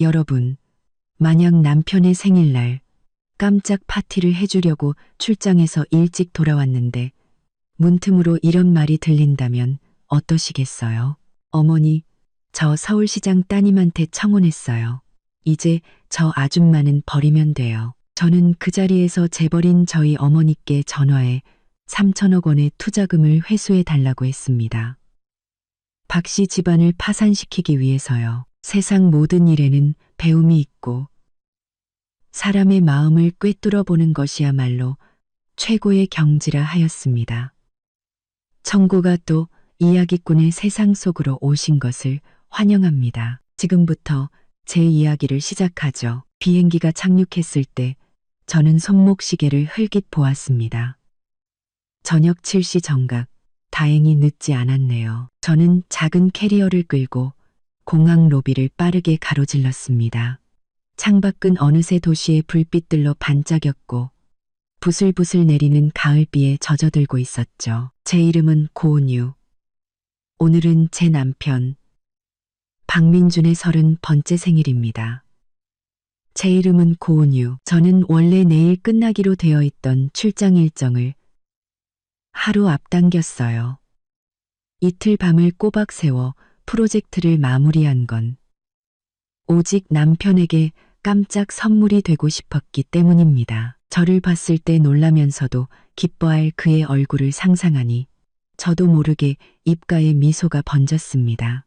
여러분, 만약 남편의 생일날 깜짝 파티를 해주려고 출장에서 일찍 돌아왔는데 문틈으로 이런 말이 들린다면 어떠시겠어요? 어머니, 저 서울시장 따님한테 청혼했어요. 이제 저 아줌마는 버리면 돼요. 저는 그 자리에서 재벌인 저희 어머니께 전화해 3천억 원의 투자금을 회수해 달라고 했습니다. 박 씨 집안을 파산시키기 위해서요. 세상 모든 일에는 배움이 있고 사람의 마음을 꿰뚫어 보는 것이야말로 최고의 경지라 하였습니다. 청구가 또 이야기꾼의 세상 속으로 오신 것을 환영합니다. 지금부터 제 이야기를 시작하죠. 비행기가 착륙했을 때 저는 손목시계를 흘깃 보았습니다. 저녁 7시 정각, 다행히 늦지 않았네요. 저는 작은 캐리어를 끌고 공항 로비를 빠르게 가로질렀습니다. 창밖은 어느새 도시의 불빛들로 반짝였고 부슬부슬 내리는 가을비에 젖어들고 있었죠. 제 이름은 고은유. 오늘은 제 남편 박민준의 30번째 생일입니다. 제 이름은 고은유. 저는 원래 내일 끝나기로 되어 있던 출장 일정을 하루 앞당겼어요. 이틀 밤을 꼬박 세워 프로젝트를 마무리한 건 오직 남편에게 깜짝 선물이 되고 싶었기 때문입니다. 저를 봤을 때 놀라면서도 기뻐할 그의 얼굴을 상상하니 저도 모르게 입가에 미소가 번졌습니다.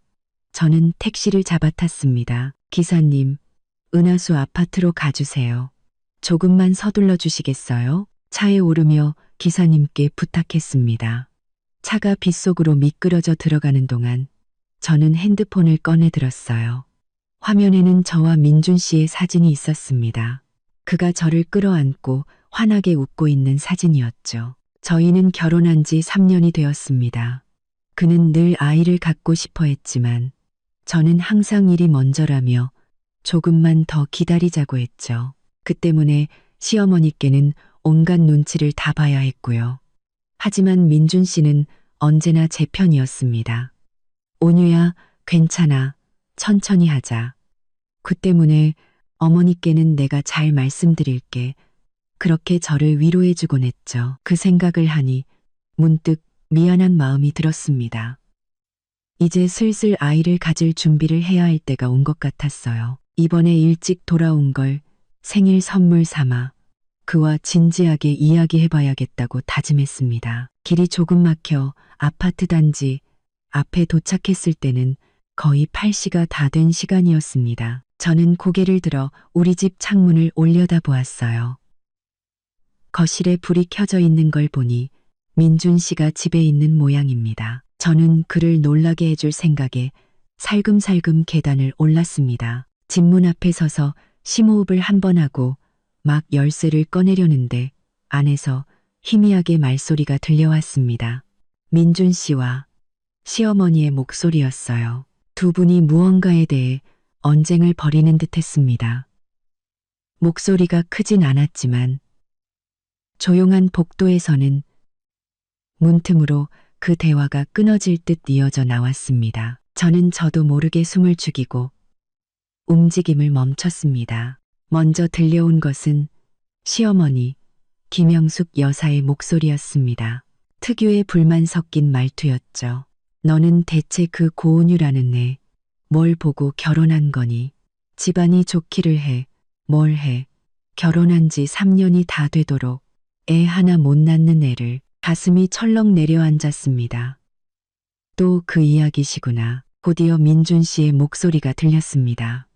저는 택시를 잡아탔습니다. 기사님, 은하수 아파트로 가주세요. 조금만 서둘러 주시겠어요? 차에 오르며 기사님께 부탁했습니다. 차가 빗속으로 미끄러져 들어가는 동안 저는 핸드폰을 꺼내 들었어요. 화면에는 저와 민준 씨의 사진이 있었습니다. 그가 저를 끌어안고 환하게 웃고 있는 사진이었죠. 저희는 결혼한 지 3년이 되었습니다. 그는 늘 아이를 갖고 싶어 했지만 저는 항상 일이 먼저라며 조금만 더 기다리자고 했죠. 그 때문에 시어머니께는 온갖 눈치를 다 봐야 했고요. 하지만 민준 씨는 언제나 제 편이었습니다. 온유야, 괜찮아. 천천히 하자. 그 때문에 어머니께는 내가 잘 말씀드릴게. 그렇게 저를 위로해주곤 했죠. 그 생각을 하니 문득 미안한 마음이 들었습니다. 이제 슬슬 아이를 가질 준비를 해야 할 때가 온 것 같았어요. 이번에 일찍 돌아온 걸 생일 선물 삼아 그와 진지하게 이야기해봐야겠다고 다짐했습니다. 길이 조금 막혀 아파트 단지 앞에 도착했을 때는 거의 8시가 다 된 시간이었습니다. 저는 고개를 들어 우리 집 창문을 올려다보았어요. 거실에 불이 켜져 있는 걸 보니 민준 씨가 집에 있는 모양입니다. 저는 그를 놀라게 해줄 생각에 살금살금 계단을 올랐습니다. 집 문 앞에 서서 심호흡을 한 번 하고 막 열쇠를 꺼내려는데 안에서 희미하게 말소리가 들려왔습니다. 민준 씨와 시어머니의 목소리였어요. 두 분이 무언가에 대해 언쟁을 벌이는 듯 했습니다. 목소리가 크진 않았지만 조용한 복도에서는 문틈으로 그 대화가 끊어질 듯 이어져 나왔습니다. 저도 모르게 숨을 죽이고 움직임을 멈췄습니다. 먼저 들려온 것은 시어머니 김영숙 여사의 목소리였습니다. 특유의 불만 섞인 말투였죠. 너는 대체 그 고은유라는 애 뭘 보고 결혼한 거니? 집안이 좋기를 해. 뭘 해. 결혼한 지 3년이 다 되도록 애 하나 못 낳는 애를. 가슴이 철렁 내려앉았습니다. 또 그 이야기시구나. 곧이어 민준 씨의 목소리가 들렸습니다.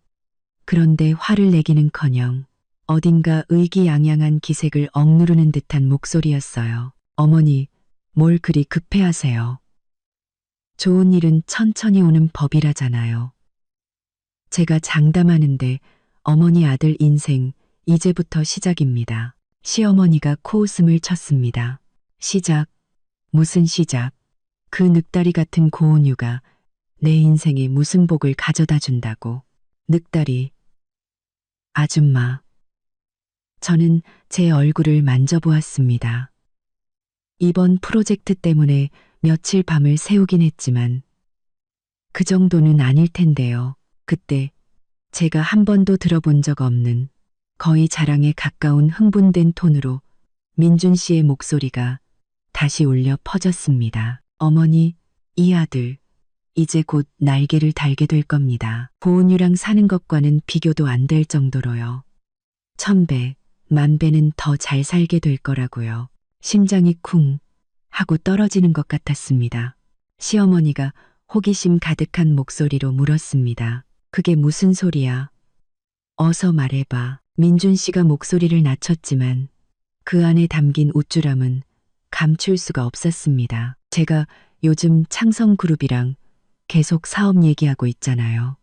그런데 화를 내기는커녕 어딘가 의기양양한 기색을 억누르는 듯한 목소리였어요. 어머니, 뭘 그리 급해하세요. 좋은 일은 천천히 오는 법이라잖아요. 제가 장담하는데 어머니 아들 인생 이제부터 시작입니다. 시어머니가 코웃음을 쳤습니다. 시작? 무슨 시작? 그 늑다리 같은 고은유가 내 인생에 무슨 복을 가져다 준다고. 늑다리. 아줌마. 저는 제 얼굴을 만져보았습니다. 이번 프로젝트 때문에 며칠 밤을 새우긴 했지만 그 정도는 아닐 텐데요. 그때 제가 한 번도 들어본 적 없는 거의 자랑에 가까운 흥분된 톤으로 민준 씨의 목소리가 다시 울려 퍼졌습니다. 어머니, 이 아들, 이제 곧 날개를 달게 될 겁니다. 고은유랑 사는 것과는 비교도 안 될 정도로요. 1000배, 10,000배는 더 잘 살게 될 거라고요. 심장이 쿵 하고 떨어지는 것 같았습니다. 시어머니가 호기심 가득한 목소리로 물었습니다. 그게 무슨 소리야? 어서 말해봐. 민준 씨가 목소리를 낮췄지만 그 안에 담긴 우쭐함은 감출 수가 없었습니다. 제가 요즘 창성그룹이랑 계속 사업 얘기하고 있잖아요.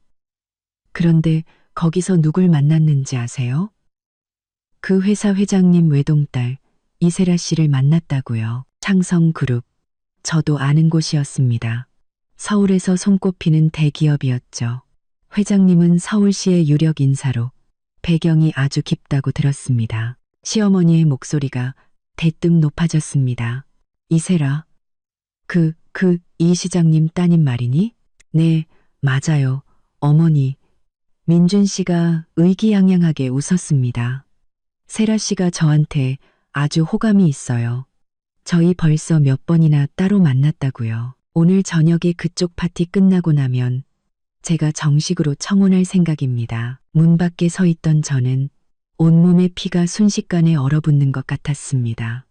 그런데 거기서 누굴 만났는지 아세요? 그 회사 회장님 외동딸 이세라 씨를 만났다고요. 창성그룹. 저도 아는 곳이었습니다. 서울에서 손꼽히는 대기업이었죠. 회장님은 서울시의 유력 인사로 배경이 아주 깊다고 들었습니다. 시어머니의 목소리가 대뜸 높아졌습니다. 이세라. 이 시장님 따님 말이니? 네, 맞아요. 어머니. 민준 씨가 의기양양하게 웃었습니다. 세라 씨가 저한테 아주 호감이 있어요. 저희 벌써 몇 번이나 따로 만났다고요. 오늘 저녁에 그쪽 파티 끝나고 나면 제가 정식으로 청혼할 생각입니다. 문 밖에 서 있던 저는 온몸의 피가 순식간에 얼어붙는 것 같았습니다.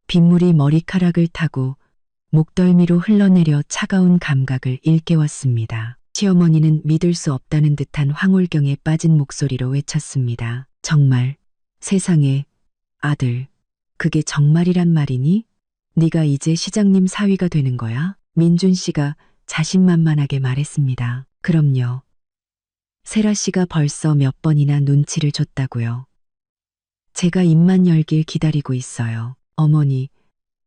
빗물이 머리카락을 타고 목덜미로 흘러내려 차가운 감각을 일깨웠습니다. 시어머니는 믿을 수 없다는 듯한 황홀경에 빠진 목소리로 외쳤습니다. 정말, 세상에, 아들, 그게 정말이란 말이니? 네가 이제 시장님 사위가 되는 거야? 민준 씨가 자신만만하게 말했습니다. 그럼요. 세라 씨가 벌써 몇 번이나 눈치를 줬다고요. 제가 입만 열길 기다리고 있어요. 어머니,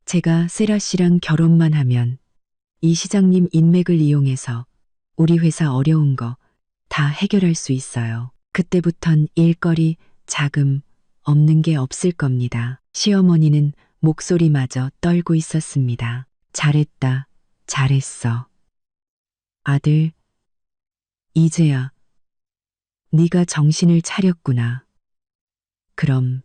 제가 세라 씨랑 결혼만 하면 이 시장님 인맥을 이용해서 우리 회사 어려운 거 다 해결할 수 있어요. 그때부턴 일거리, 자금 없는 게 없을 겁니다. 시어머니는 목소리마저 떨고 있었습니다. 잘했다, 잘했어. 아들, 이제야 네가 정신을 차렸구나. 그럼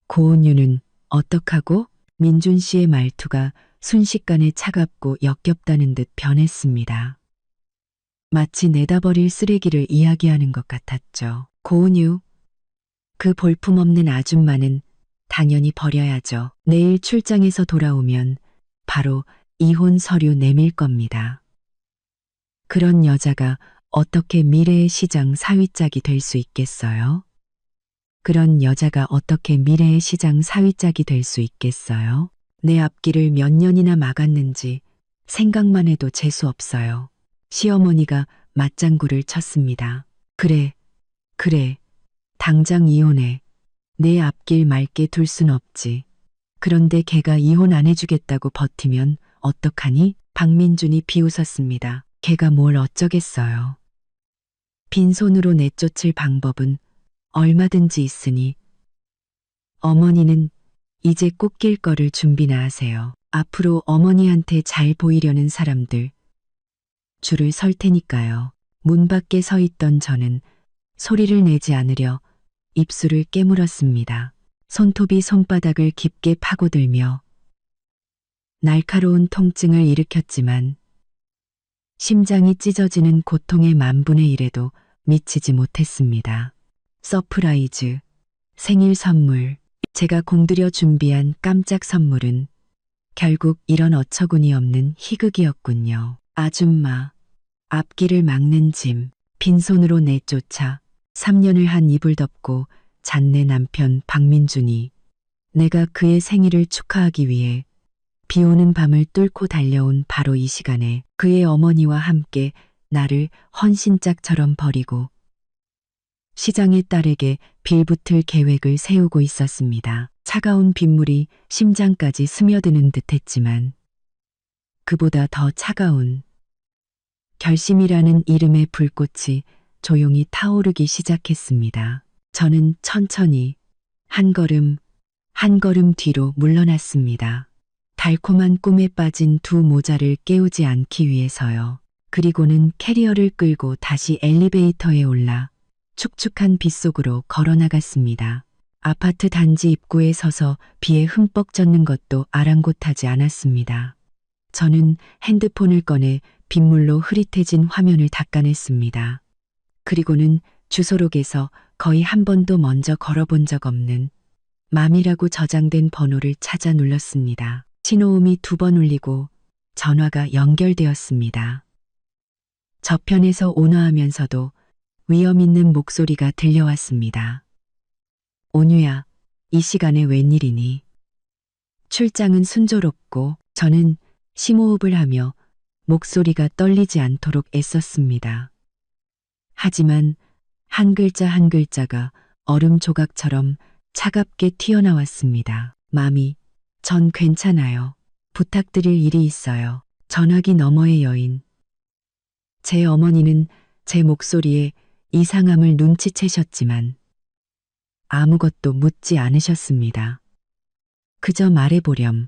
고은유는 어떡하고? 민준 씨의 말투가 순식간에 차갑고 역겹다는 듯 변했습니다. 마치 내다버릴 쓰레기를 이야기하는 것 같았죠. 고은유, 그 볼품없는 아줌마는 당연히 버려야죠. 내일 출장에서 돌아오면 바로 이혼 서류 내밀 겁니다. 그런 여자가 어떻게 미래의 시장 사위짝이 될 수 있겠어요? 그런 여자가 어떻게 미래의 시장 사위짝이 될 수 있겠어요? 내 앞길을 몇 년이나 막았는지 생각만 해도 재수 없어요. 시어머니가 맞장구를 쳤습니다. 그래, 당장 이혼해. 내 앞길 맑게 둘 순 없지. 그런데 걔가 이혼 안 해주겠다고 버티면 어떡하니? 박민준이 비웃었습니다. 걔가 뭘 어쩌겠어요. 빈손으로 내쫓을 방법은 얼마든지 있으니 어머니는 이제 꽃길 거를 준비나 하세요. 앞으로 어머니한테 잘 보이려는 사람들 줄을 설 테니까요. 문 밖에 서 있던 저는 소리를 내지 않으려 입술을 깨물었습니다. 손톱이 손바닥을 깊게 파고들며 날카로운 통증을 일으켰지만 심장이 찢어지는 고통의 만분의 1에도 미치지 못했습니다. 서프라이즈, 생일 선물, 제가 공들여 준비한 깜짝 선물은 결국 이런 어처구니 없는 희극이었군요. 아줌마, 앞길을 막는 짐, 빈손으로 내쫓아 3년을 한 입을 덮고 잔내 남편 박민준이 내가 그의 생일을 축하하기 위해 비오는 밤을 뚫고 달려온 바로 이 시간에 그의 어머니와 함께 나를 헌신짝처럼 버리고 시장의 딸에게 빌붙을 계획을 세우고 있었습니다. 차가운 빗물이 심장까지 스며드는 듯했지만 그보다 더 차가운 결심이라는 이름의 불꽃이 조용히 타오르기 시작했습니다. 저는 천천히 한 걸음 뒤로 물러났습니다. 달콤한 꿈에 빠진 두 모자를 깨우지 않기 위해서요. 그리고는 캐리어를 끌고 다시 엘리베이터에 올라 축축한 빗속으로 걸어 나갔습니다. 아파트 단지 입구에 서서 비에 흠뻑 젖는 것도 아랑곳하지 않았습니다. 저는 핸드폰을 꺼내 빗물로 흐릿해진 화면을 닦아냈습니다. 그리고는 주소록에서 거의 한 번도 먼저 걸어본 적 없는 맘이라고 저장된 번호를 찾아 눌렀습니다. 신호음이 2번 울리고 전화가 연결되었습니다. 저편에서 온화하면서도 위험 있는 목소리가 들려왔습니다. 온유야, 이 시간에 웬일이니? 출장은 순조롭고 저는 심호흡을 하며 목소리가 떨리지 않도록 애썼습니다. 하지만 한 글자 한 글자가 얼음 조각처럼 차갑게 튀어나왔습니다. 마미, 전 괜찮아요. 부탁드릴 일이 있어요. 전화기 너머의 여인. 제 어머니는 제 목소리에 이상함을 눈치채셨지만 아무것도 묻지 않으셨습니다. 그저 말해보렴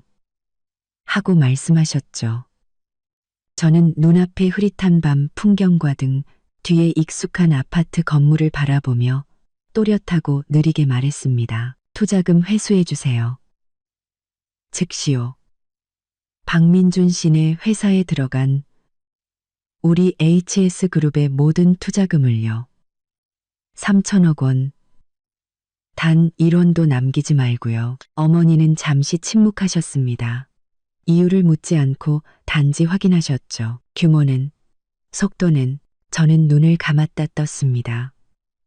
하고 말씀하셨죠. 저는 눈앞의 흐릿한 밤 풍경과 등 뒤에 익숙한 아파트 건물을 바라보며 또렷하고 느리게 말했습니다. 투자금 회수해 주세요. 즉시요. 박민준 씨네 회사에 들어간 우리 HS그룹의 모든 투자금을요. 3천억 원. 단 1원도 남기지 말고요. 어머니는 잠시 침묵하셨습니다. 이유를 묻지 않고 단지 확인하셨죠. 규모는, 속도는. 저는 눈을 감았다 떴습니다.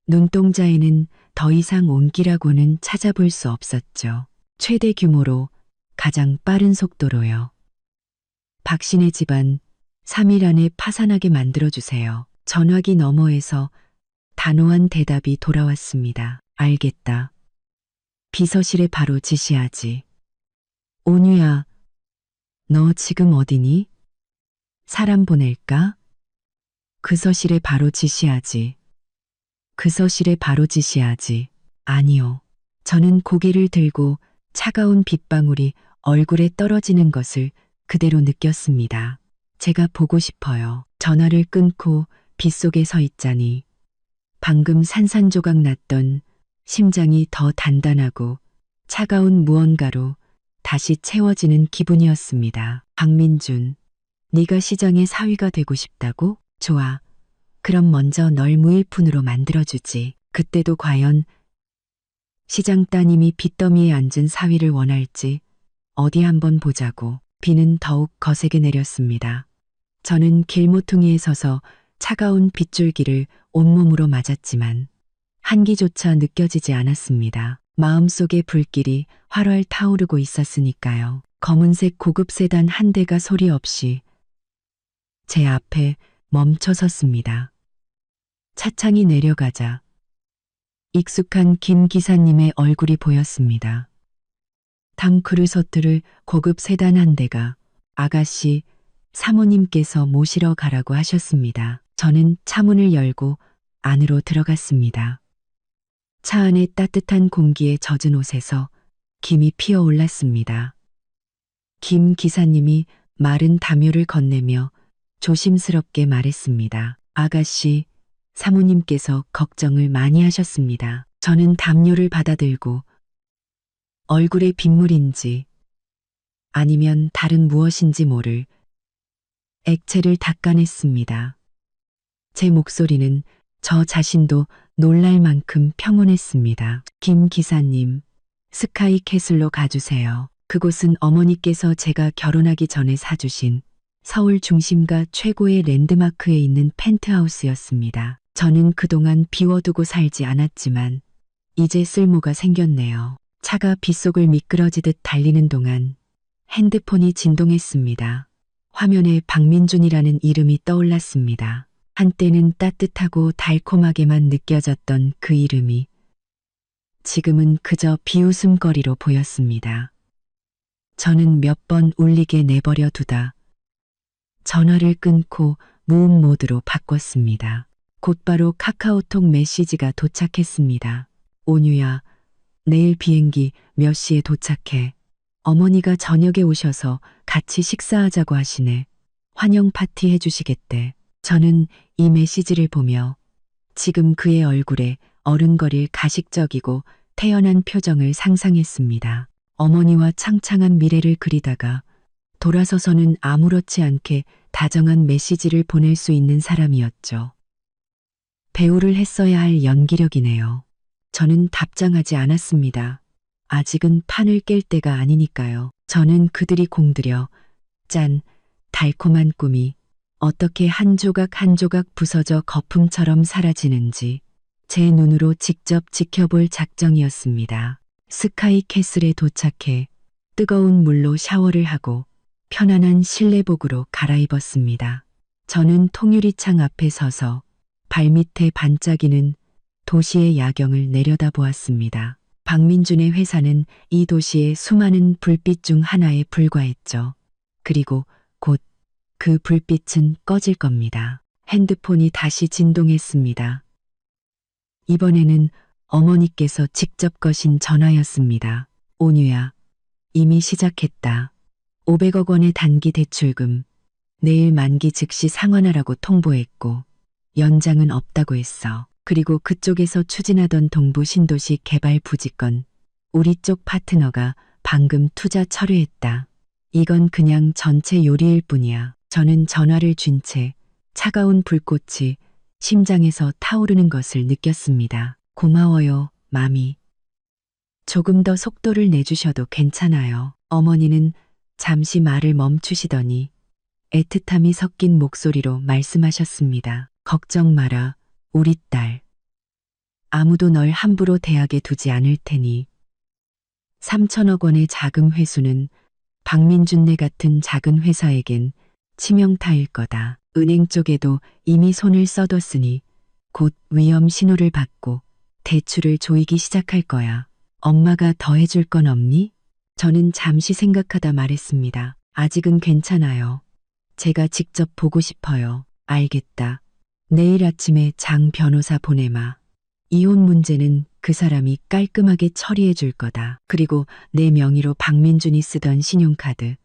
눈동자에는 더 이상 온기라고는 찾아볼 수 없었죠. 최대 규모로 가장 빠른 속도로요. 박신의 집안 3일 안에 파산하게 만들어주세요. 전화기 너머에서 단호한 대답이 돌아왔습니다. 알겠다. 비서실에 바로 지시하지. 온유야, 너 지금 어디니? 사람 보낼까? 그 서실에 바로 지시하지. 그 서실에 바로 지시하지. 아니요. 저는 고개를 들고 차가운 빗방울이 얼굴에 떨어지는 것을 그대로 느꼈습니다. 제가 보고 싶어요. 전화를 끊고 빗속에 서 있자니 방금 산산조각 났던 심장이 더 단단하고 차가운 무언가로 다시 채워지는 기분이었습니다. 박민준, 네가 시장의 사위가 되고 싶다고? 좋아. 그럼 먼저 널 무일푼으로 만들어주지. 그때도 과연 시장 따님이 빚더미에 앉은 사위를 원할지 어디 한번 보자고. 비는 더욱 거세게 내렸습니다. 저는 길모퉁이에 서서 차가운 빗줄기를 온몸으로 맞았지만 한기조차 느껴지지 않았습니다. 마음속의 불길이 활활 타오르고 있었으니까요. 검은색 고급 세단 한 대가 소리 없이 제 앞에 멈춰 섰습니다. 차창이 내려가자 익숙한 김 기사님의 얼굴이 보였습니다. 탕크루소트를 고급 세단 한 대가 아가씨, 사모님께서 모시러 가라고 하셨습니다. 저는 차문을 열고 안으로 들어갔습니다. 차 안의 따뜻한 공기에 젖은 옷에서 김이 피어올랐습니다. 김 기사님이 마른 담요를 건네며 조심스럽게 말했습니다. 아가씨, 사모님께서 걱정을 많이 하셨습니다. 저는 담요를 받아들고 얼굴에 빗물인지 아니면 다른 무엇인지 모를 액체를 닦아냈습니다. 제 목소리는 저 자신도 놀랄 만큼 평온했습니다. 김 기사님, 스카이 캐슬로 가주세요. 그곳은 어머니께서 제가 결혼하기 전에 사주신 서울 중심가 최고의 랜드마크에 있는 펜트하우스였습니다. 저는 그동안 비워두고 살지 않았지만 이제 쓸모가 생겼네요. 차가 빗속을 미끄러지듯 달리는 동안 핸드폰이 진동했습니다. 화면에 박민준이라는 이름이 떠올랐습니다. 한때는 따뜻하고 달콤하게만 느껴졌던 그 이름이 지금은 그저 비웃음거리로 보였습니다. 저는 몇 번 울리게 내버려 두다 전화를 끊고 무음 모드로 바꿨습니다. 곧바로 카카오톡 메시지가 도착했습니다. 온유야, 내일 비행기 몇 시에 도착해. 어머니가 저녁에 오셔서 같이 식사하자고 하시네. 환영 파티 해주시겠대. 저는 이 메시지를 보며 지금 그의 얼굴에 어른거릴 가식적이고 태연한 표정을 상상했습니다. 어머니와 창창한 미래를 그리다가 돌아서서는 아무렇지 않게 다정한 메시지를 보낼 수 있는 사람이었죠. 배우를 했어야 할 연기력이네요. 저는 답장하지 않았습니다. 아직은 판을 깰 때가 아니니까요. 저는 그들이 공들여 짠 달콤한 꿈이 어떻게 한 조각 한 조각 부서져 거품처럼 사라지는지 제 눈으로 직접 지켜볼 작정이었습니다. 스카이 캐슬에 도착해 뜨거운 물로 샤워를 하고 편안한 실내복으로 갈아입었습니다. 저는 통유리창 앞에 서서 발밑에 반짝이는 도시의 야경을 내려다보았습니다. 박민준의 회사는 이 도시의 수많은 불빛 중 하나에 불과했죠. 그리고 곧 그 불빛은 꺼질 겁니다. 핸드폰이 다시 진동했습니다. 이번에는 어머니께서 직접 거신 전화였습니다. 온유야, 이미 시작했다. 500억 원의 단기 대출금, 내일 만기 즉시 상환하라고 통보했고 연장은 없다고 했어. 그리고 그쪽에서 추진하던 동부 신도시 개발 부지건, 우리 쪽 파트너가 방금 투자 철회했다. 이건 그냥 전체 요리일 뿐이야. 저는 전화를 쥔 채 차가운 불꽃이 심장에서 타오르는 것을 느꼈습니다. 고마워요, 마미. 조금 더 속도를 내주셔도 괜찮아요. 어머니는 잠시 말을 멈추시더니 애틋함이 섞인 목소리로 말씀하셨습니다. 걱정 마라, 우리 딸. 아무도 널 함부로 대학에 두지 않을 테니. 3천억 원의 자금 회수는 박민준네 같은 작은 회사에겐 치명타일 거다. 은행 쪽에도 이미 손을 써뒀으니 곧 위험 신호를 받고 대출을 조이기 시작할 거야. 엄마가 더 해줄 건 없니? 저는 잠시 생각하다 말했습니다. 아직은 괜찮아요. 제가 직접 보고 싶어요. 알겠다. 내일 아침에 장 변호사 보내마. 이혼 문제는 그 사람이 깔끔하게 처리해 줄 거다. 그리고 내 명의로 박민준이 쓰던 신용카드,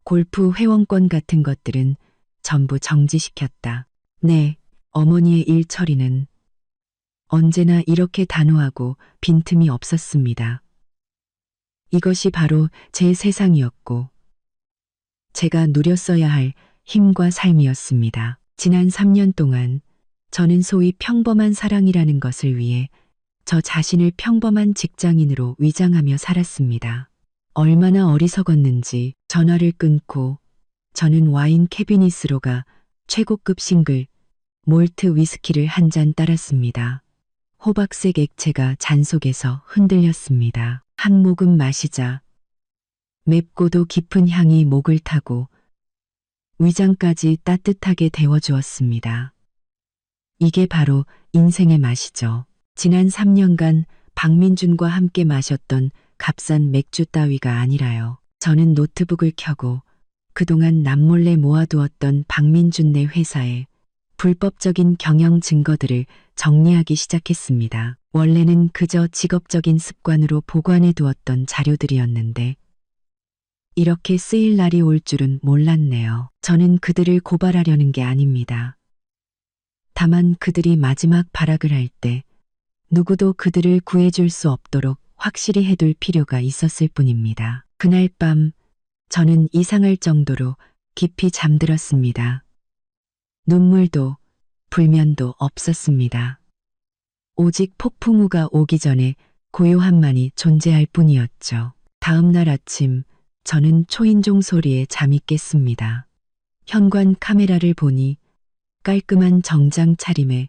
골프 회원권 같은 것들은 전부 정지시켰다. 네, 어머니의 일 처리는 언제나 이렇게 단호하고 빈틈이 없었습니다. 이것이 바로 제 세상이었고 제가 누렸어야 할 힘과 삶이었습니다. 지난 3년 동안 저는 소위 평범한 사랑이라는 것을 위해 저 자신을 평범한 직장인으로 위장하며 살았습니다. 얼마나 어리석었는지. 전화를 끊고 저는 와인 캐비닛으로 가 최고급 싱글 몰트 위스키를 한 잔 따랐습니다. 호박색 액체가 잔 속에서 흔들렸습니다. 한 모금 마시자 맵고도 깊은 향이 목을 타고 위장까지 따뜻하게 데워주었습니다. 이게 바로 인생의 맛이죠. 지난 3년간 박민준과 함께 마셨던 값싼 맥주 따위가 아니라요. 저는 노트북을 켜고 그동안 남몰래 모아두었던 박민준네 회사의 불법적인 경영 증거들을 정리하기 시작했습니다. 원래는 그저 직업적인 습관으로 보관해 두었던 자료들이었는데 이렇게 쓰일 날이 올 줄은 몰랐네요. 저는 그들을 고발하려는 게 아닙니다. 다만 그들이 마지막 발악을 할 때 누구도 그들을 구해줄 수 없도록 확실히 해둘 필요가 있었을 뿐입니다. 그날 밤 저는 이상할 정도로 깊이 잠들었습니다. 눈물도 불면도 없었습니다. 오직 폭풍우가 오기 전에 고요함만이 존재할 뿐이었죠. 다음 날 아침 저는 초인종 소리에 잠이 깼습니다. 현관 카메라를 보니 깔끔한 정장 차림에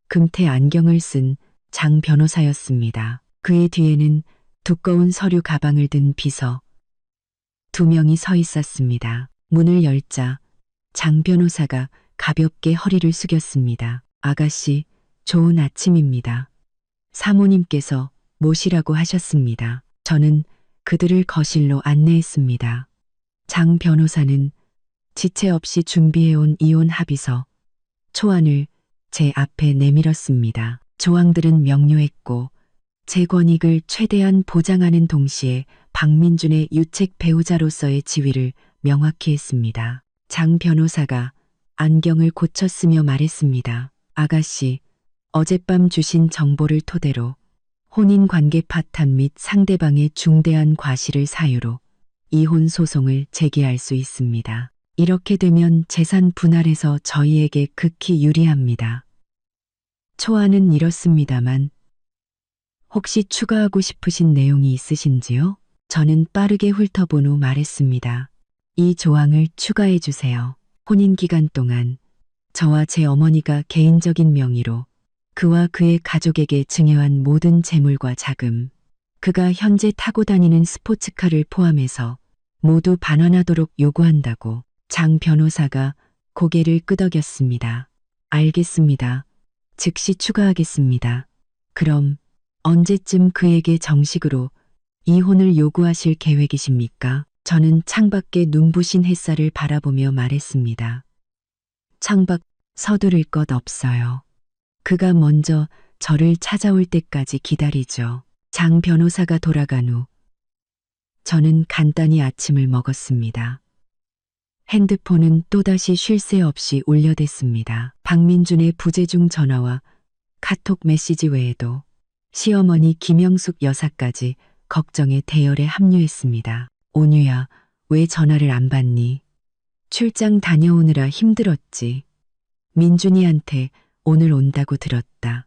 금태 안경을 쓴 장 변호사였습니다. 그의 뒤에는 두꺼운 서류 가방을 든 비서 2명이 서 있었습니다. 문을 열자 장 변호사가 가볍게 허리를 숙였습니다. 아가씨, 좋은 아침입니다. 사모님께서 모시라고 하셨습니다. 저는 그들을 거실로 안내했습니다. 장 변호사는 지체 없이 준비해온 이혼 합의서 초안을 제 앞에 내밀었습니다. 조항들은 명료했고 제 권익을 최대한 보장하는 동시에 박민준의 유책 배우자로서의 지위를 명확히 했습니다. 장 변호사가 안경을 고쳤으며 말했습니다. 아가씨, 어젯밤 주신 정보를 토대로 혼인관계 파탄 및 상대방의 중대한 과실을 사유로 이혼 소송을 제기할 수 있습니다. 이렇게 되면 재산 분할에서 저희에게 극히 유리합니다. 초안은 이렇습니다만 혹시 추가하고 싶으신 내용이 있으신지요? 저는 빠르게 훑어본 후 말했습니다. 이 조항을 추가해 주세요. 혼인 기간 동안 저와 제 어머니가 개인적인 명의로 그와 그의 가족에게 증여한 모든 재물과 자금, 그가 현재 타고 다니는 스포츠카를 포함해서 모두 반환하도록 요구한다고 장 변호사가 고개를 끄덕였습니다. 알겠습니다. 즉시 추가하겠습니다. 그럼 언제쯤 그에게 정식으로 이혼을 요구하실 계획이십니까? 저는 창밖에 눈부신 햇살을 바라보며 말했습니다. 창밖 서두를 것 없어요. 그가 먼저 저를 찾아올 때까지 기다리죠. 장 변호사가 돌아간 후 저는 간단히 아침을 먹었습니다. 핸드폰은 또다시 쉴 새 없이 울려댔습니다. 박민준의 부재중 전화와 카톡 메시지 외에도 시어머니 김영숙 여사까지 걱정의 대열에 합류했습니다. 온유야, 왜 전화를 안 받니? 출장 다녀오느라 힘들었지. 민준이한테 오늘 온다고 들었다.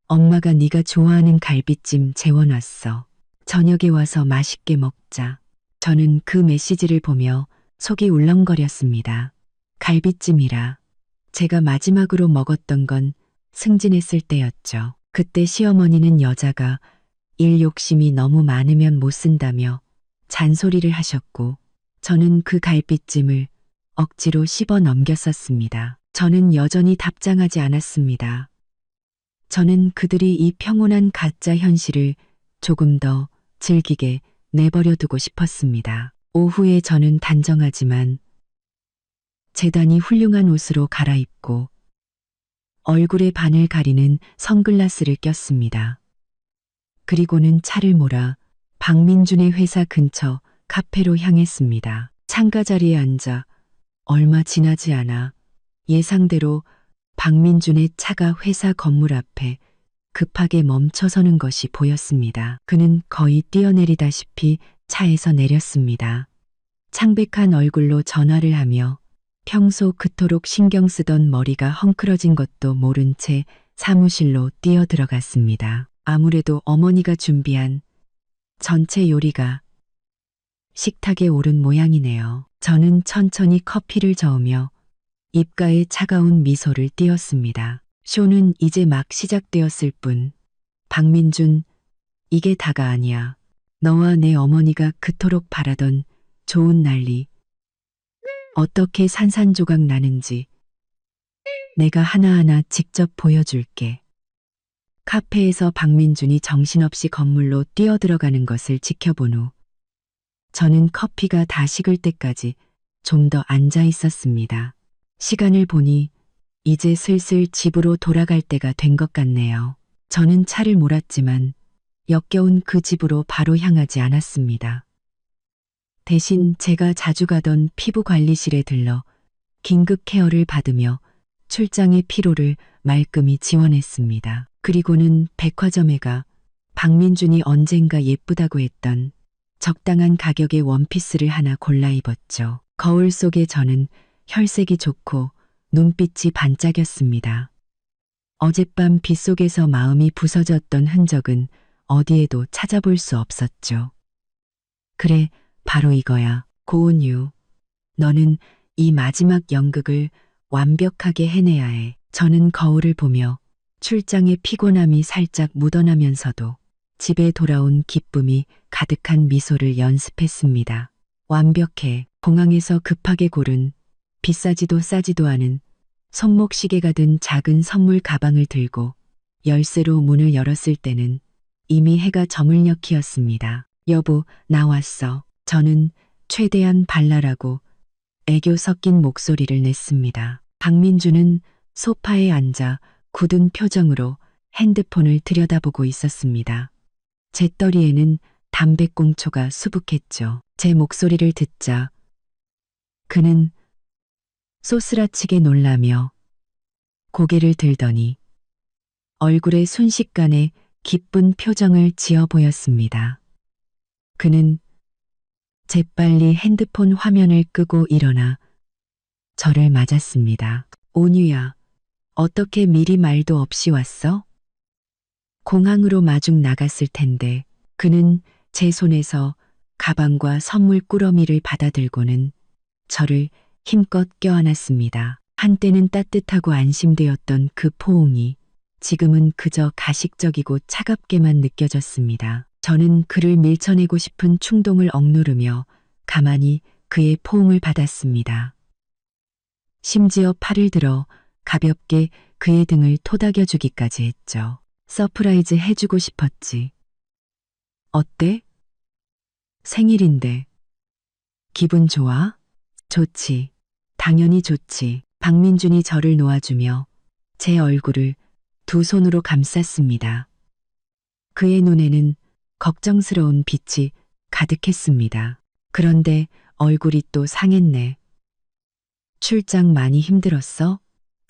엄마가 네가 좋아하는 갈비찜 재워놨어. 저녁에 와서 맛있게 먹자. 저는 그 메시지를 보며 속이 울렁거렸습니다. 갈비찜이라. 제가 마지막으로 먹었던 건 승진했을 때였죠. 그때 시어머니는 여자가 일 욕심이 너무 많으면 못 쓴다며 잔소리를 하셨고 저는 그 갈비찜을 억지로 씹어 넘겼었습니다. 저는 여전히 답장하지 않았습니다. 저는 그들이 이 평온한 가짜 현실을 조금 더 즐기게 내버려 두고 싶었습니다. 오후에 저는 단정하지만 재단이 훌륭한 옷으로 갈아입고 얼굴의 반을 가리는 선글라스를 꼈습니다. 그리고는 차를 몰아 박민준의 회사 근처 카페로 향했습니다. 창가 자리에 앉아 얼마 지나지 않아 예상대로 박민준의 차가 회사 건물 앞에 급하게 멈춰서는 것이 보였습니다. 그는 거의 뛰어내리다시피 차에서 내렸습니다. 창백한 얼굴로 전화를 하며 평소 그토록 신경 쓰던 머리가 헝클어진 것도 모른 채 사무실로 뛰어들어갔습니다. 아무래도 어머니가 준비한 전체 요리가 식탁에 오른 모양이네요. 저는 천천히 커피를 저으며 입가에 차가운 미소를 띄었습니다. 쇼는 이제 막 시작되었을 뿐. 박민준, 이게 다가 아니야. 너와 내 어머니가 그토록 바라던 좋은 날이 어떻게 산산조각 나는지 내가 하나하나 직접 보여줄게. 카페에서 박민준이 정신없이 건물로 뛰어들어가는 것을 지켜본 후 저는 커피가 다 식을 때까지 좀 더 앉아 있었습니다. 시간을 보니 이제 슬슬 집으로 돌아갈 때가 된 것 같네요. 저는 차를 몰았지만 역겨운 그 집으로 바로 향하지 않았습니다. 대신 제가 자주 가던 피부관리실에 들러 긴급 케어를 받으며 출장의 피로를 말끔히 지원했습니다. 그리고는 백화점에 가 박민준이 언젠가 예쁘다고 했던 적당한 가격의 원피스를 하나 골라 입었죠. 거울 속에 저는 혈색이 좋고 눈빛이 반짝였습니다. 어젯밤 빗속에서 마음이 부서졌던 흔적은 어디에도 찾아볼 수 없었죠. 그래, 바로 이거야. 고은유. 너는 이 마지막 연극을 완벽하게 해내야 해. 저는 거울을 보며 출장의 피곤함이 살짝 묻어나면서도 집에 돌아온 기쁨이 가득한 미소를 연습했습니다. 완벽해. 공항에서 급하게 고른 비싸지도 싸지도 않은 손목시계가 든 작은 선물 가방을 들고 열쇠로 문을 열었을 때는 이미 해가 저물 녘이었습니다. 여보, 나왔어. 저는 최대한 발랄하고 애교 섞인 목소리를 냈습니다. 박민주는 소파에 앉아 굳은 표정으로 핸드폰을 들여다보고 있었습니다. 제 떠리에는 담배꽁초가 수북했죠. 제 목소리를 듣자 그는 쏘스라치게 놀라며 고개를 들더니 얼굴에 순식간에 기쁜 표정을 지어 보였습니다. 그는 재빨리 핸드폰 화면을 끄고 일어나 저를 맞았습니다. 온유야, 어떻게 미리 말도 없이 왔어? 공항으로 마중 나갔을 텐데. 그는 제 손에서 가방과 선물 꾸러미를 받아들고는 저를 힘껏 껴안았습니다. 한때는 따뜻하고 안심되었던 그 포옹이 지금은 그저 가식적이고 차갑게만 느껴졌습니다. 저는 그를 밀쳐내고 싶은 충동을 억누르며 가만히 그의 포옹을 받았습니다. 심지어 팔을 들어 가볍게 그의 등을 토닥여 주기까지 했죠. 서프라이즈 해주고 싶었지. 어때? 생일인데. 기분 좋아? 좋지. 당연히 좋지. 박민준이 저를 놓아주며 제 얼굴을 두 손으로 감쌌습니다. 그의 눈에는 걱정스러운 빛이 가득했습니다. 그런데 얼굴이 또 상했네. 출장 많이 힘들었어?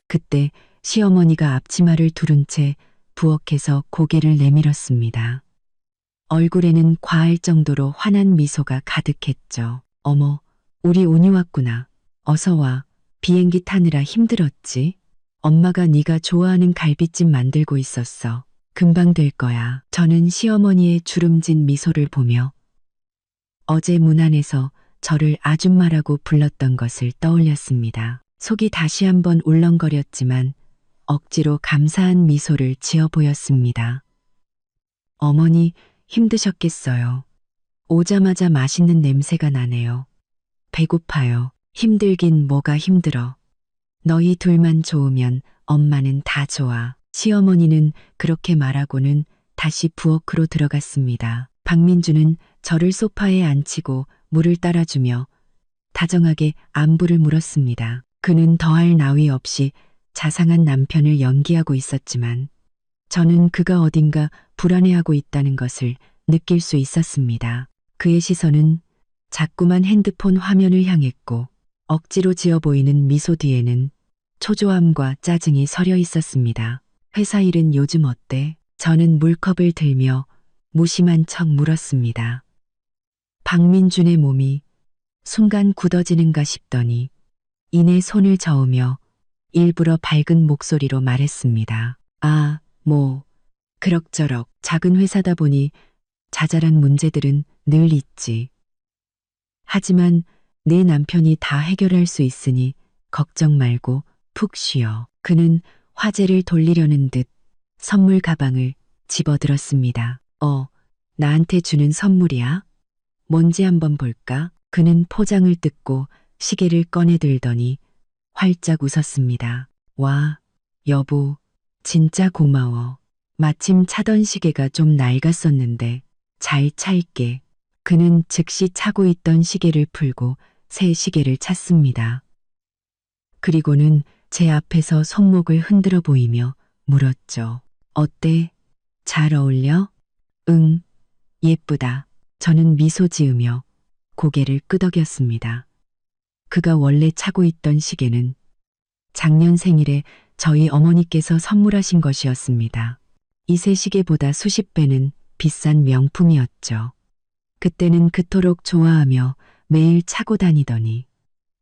그때 시어머니가 앞치마를 두른 채 부엌에서 고개를 내밀었습니다. 얼굴에는 과할 정도로 환한 미소가 가득했죠. 어머, 우리 온이 왔구나. 어서 와. 비행기 타느라 힘들었지? 엄마가 네가 좋아하는 갈비찜 만들고 있었어. 금방 될 거야. 저는 시어머니의 주름진 미소를 보며 어제 문 안에서 저를 아줌마라고 불렀던 것을 떠올렸습니다. 속이 다시 한번 울렁거렸지만 억지로 감사한 미소를 지어 보였습니다. 어머니 힘드셨겠어요. 오자마자 맛있는 냄새가 나네요. 배고파요. 힘들긴 뭐가 힘들어. 너희 둘만 좋으면 엄마는 다 좋아. 시어머니는 그렇게 말하고는 다시 부엌으로 들어갔습니다. 박민주는 저를 소파에 앉히고 물을 따라주며 다정하게 안부를 물었습니다. 그는 더할 나위 없이 자상한 남편을 연기하고 있었지만 저는 그가 어딘가 불안해하고 있다는 것을 느낄 수 있었습니다. 그의 시선은 자꾸만 핸드폰 화면을 향했고 억지로 지어 보이는 미소 뒤에는 초조함과 짜증이 서려 있었습니다. 회사 일은 요즘 어때? 저는 물컵을 들며 무심한 척 물었습니다. 박민준의 몸이 순간 굳어지는가 싶더니 이내 손을 저으며 일부러 밝은 목소리로 말했습니다. 아, 뭐 그럭저럭. 작은 회사다 보니 자잘한 문제들은 늘 있지. 하지만 내 남편이 다 해결할 수 있으니 걱정 말고 푹 쉬어. 그는 화제를 돌리려는 듯 선물 가방을 집어들었습니다. 나한테 주는 선물이야? 뭔지 한번 볼까? 그는 포장을 뜯고 시계를 꺼내 들더니 활짝 웃었습니다. 와, 여보, 진짜 고마워. 마침 차던 시계가 좀 낡았었는데 잘 찰게. 그는 즉시 차고 있던 시계를 풀고 새 시계를 찼습니다. 그리고는 제 앞에서 손목을 흔들어 보이며 물었죠. 어때? 잘 어울려? 응, 예쁘다. 저는 미소 지으며 고개를 끄덕였습니다. 그가 원래 차고 있던 시계는 작년 생일에 저희 어머니께서 선물하신 것이었습니다. 이 새 시계보다 수십 배는 비싼 명품이었죠. 그때는 그토록 좋아하며 매일 차고 다니더니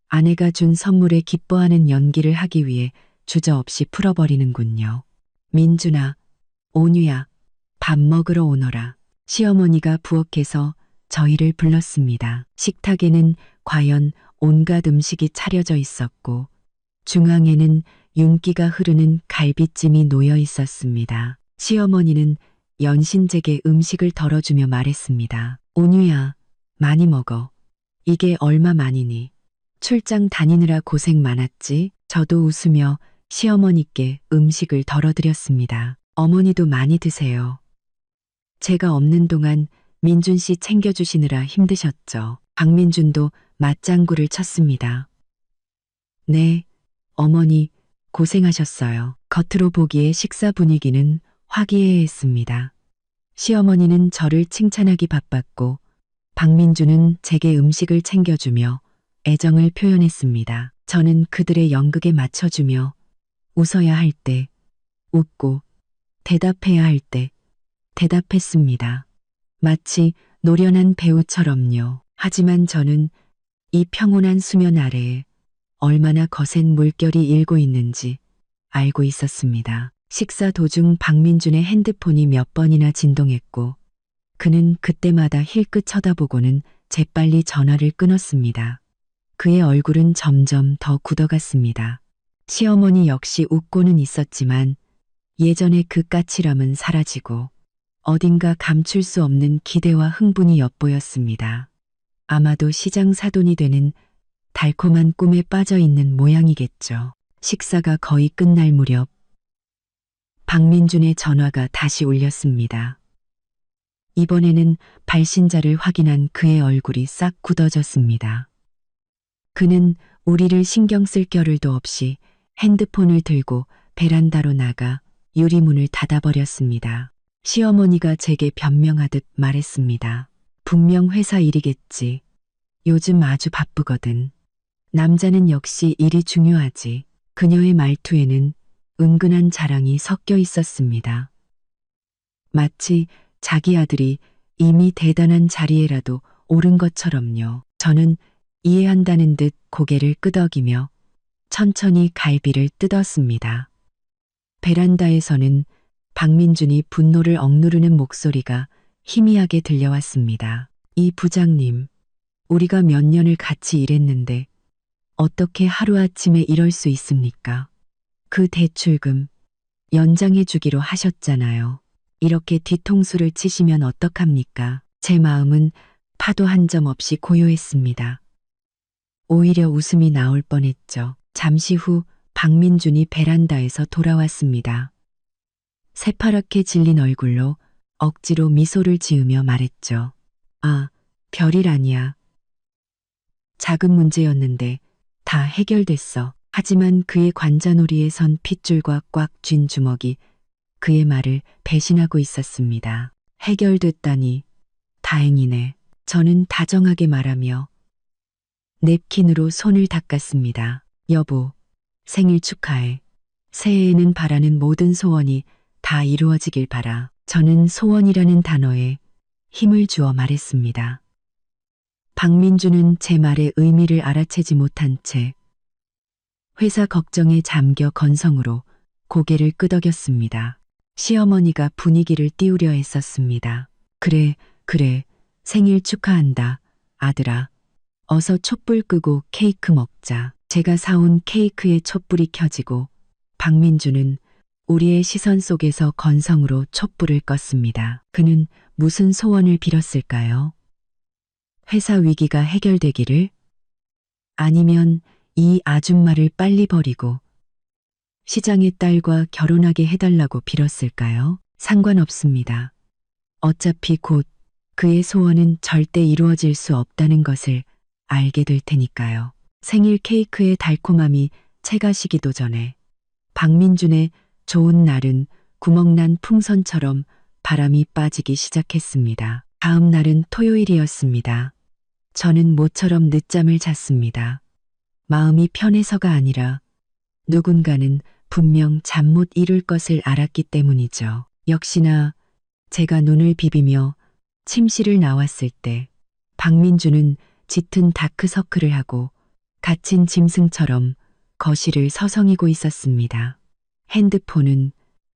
아내가 준 선물에 기뻐하는 연기를 하기 위해 주저없이 풀어버리는군요. 민준아, 온유야, 밥 먹으러 오너라. 시어머니가 부엌에서 저희를 불렀습니다. 식탁에는 과연 온갖 음식이 차려져 있었고 중앙에는 윤기가 흐르는 갈비찜이 놓여 있었습니다. 시어머니는 연신제게 음식을 덜어주며 말했습니다. 온유야, 많이 먹어. 이게 얼마만이니? 출장 다니느라 고생 많았지? 저도 웃으며 시어머니께 음식을 덜어드렸습니다. 어머니도 많이 드세요. 제가 없는 동안 민준 씨 챙겨주시느라 힘드셨죠. 박민준도 맞장구를 쳤습니다. 네, 어머니 고생하셨어요. 겉으로 보기에 식사 분위기는 화기애애했습니다. 시어머니는 저를 칭찬하기 바빴고 박민준은 제게 음식을 챙겨주며 애정을 표현했습니다. 저는 그들의 연극에 맞춰주며 웃어야 할 때 웃고 대답해야 할 때 대답했습니다. 마치 노련한 배우처럼요. 하지만 저는 이 평온한 수면 아래에 얼마나 거센 물결이 일고 있는지 알고 있었습니다. 식사 도중 박민준의 핸드폰이 몇 번이나 진동했고 그는 그때마다 힐끗 쳐다보고는 재빨리 전화를 끊었습니다. 그의 얼굴은 점점 더 굳어갔습니다. 시어머니 역시 웃고는 있었지만 예전의 그 까칠함은 사라지고 어딘가 감출 수 없는 기대와 흥분이 엿보였습니다. 아마도 시장 사돈이 되는 달콤한 꿈에 빠져 있는 모양이겠죠. 식사가 거의 끝날 무렵 박민준의 전화가 다시 울렸습니다. 이번에는 발신자를 확인한 그의 얼굴이 싹 굳어졌습니다. 그는 우리를 신경 쓸 겨를도 없이 핸드폰을 들고 베란다로 나가 유리문을 닫아버렸습니다. 시어머니가 제게 변명하듯 말했습니다. 분명 회사 일이겠지. 요즘 아주 바쁘거든. 남자는 역시 일이 중요하지. 그녀의 말투에는 은근한 자랑이 섞여 있었습니다. 마치 자기 아들이 이미 대단한 자리에라도 오른 것처럼요. 저는 이해한다는 듯 고개를 끄덕이며 천천히 갈비를 뜯었습니다. 베란다에서는 박민준이 분노를 억누르는 목소리가 희미하게 들려왔습니다. 이 부장님, 우리가 몇 년을 같이 일했는데 어떻게 하루아침에 이럴 수 있습니까? 그 대출금 연장해 주기로 하셨잖아요. 이렇게 뒤통수를 치시면 어떡합니까? 제 마음은 파도 한 점 없이 고요했습니다. 오히려 웃음이 나올 뻔했죠. 잠시 후 박민준이 베란다에서 돌아왔습니다. 새파랗게 질린 얼굴로 억지로 미소를 지으며 말했죠. 아, 별일 아니야. 작은 문제였는데 다 해결됐어. 하지만 그의 관자놀이에 선 핏줄과 꽉 쥔 주먹이 그의 말을 배신하고 있었습니다. 해결됐다니 다행이네. 저는 다정하게 말하며 냅킨으로 손을 닦았습니다. 여보, 생일 축하해. 새해에는 바라는 모든 소원이 다 이루어지길 바라. 저는 소원이라는 단어에 힘을 주어 말했습니다. 박민주는 제 말의 의미를 알아채지 못한 채 회사 걱정에 잠겨 건성으로 고개를 끄덕였습니다. 시어머니가 분위기를 띄우려 했었습니다. 그래, 생일 축하한다, 아들아. 어서 촛불 끄고 케이크 먹자. 제가 사온 케이크에 촛불이 켜지고 박민주는 우리의 시선 속에서 건성으로 촛불을 껐습니다. 그는 무슨 소원을 빌었을까요? 회사 위기가 해결되기를? 아니면 이 아줌마를 빨리 버리고 시장의 딸과 결혼하게 해달라고 빌었을까요? 상관없습니다. 어차피 곧 그의 소원은 절대 이루어질 수 없다는 것을 알게 될 테니까요. 생일 케이크의 달콤함이 채가시기도 전에 박민준의 좋은 날은 구멍난 풍선처럼 바람이 빠지기 시작했습니다. 다음 날은 토요일이었습니다. 저는 모처럼 늦잠을 잤습니다. 마음이 편해서가 아니라 누군가는 분명 잠 못 이룰 것을 알았기 때문이죠. 역시나 제가 눈을 비비며 침실을 나왔을 때 박민주는 짙은 다크서클을 하고 갇힌 짐승처럼 거실을 서성이고 있었습니다. 핸드폰은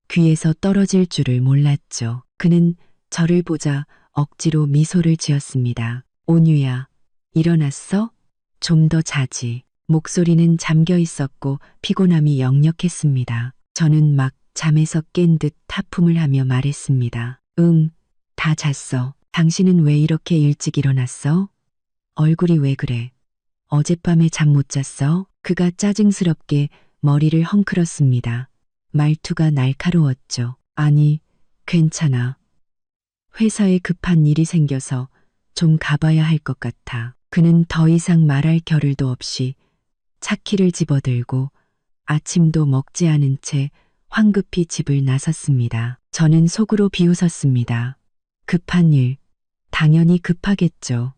귀에서 떨어질 줄을 몰랐죠. 그는 저를 보자 억지로 미소를 지었습니다. 온유야, 일어났어? 좀 더 자지. 목소리는 잠겨 있었고 피곤함이 역력했습니다. 저는 막 잠에서 깬 듯 하품을 하며 말했습니다. 응, 다 잤어. 당신은 왜 이렇게 일찍 일어났어? 얼굴이 왜 그래? 어젯밤에 잠 못 잤어? 그가 짜증스럽게 머리를 헝클었습니다. 말투가 날카로웠죠. 아니, 괜찮아. 회사에 급한 일이 생겨서 좀 가봐야 할 것 같아. 그는 더 이상 말할 겨를도 없이 차키를 집어들고 아침도 먹지 않은 채 황급히 집을 나섰습니다. 저는 속으로 비웃었습니다. 급한 일, 당연히 급하겠죠.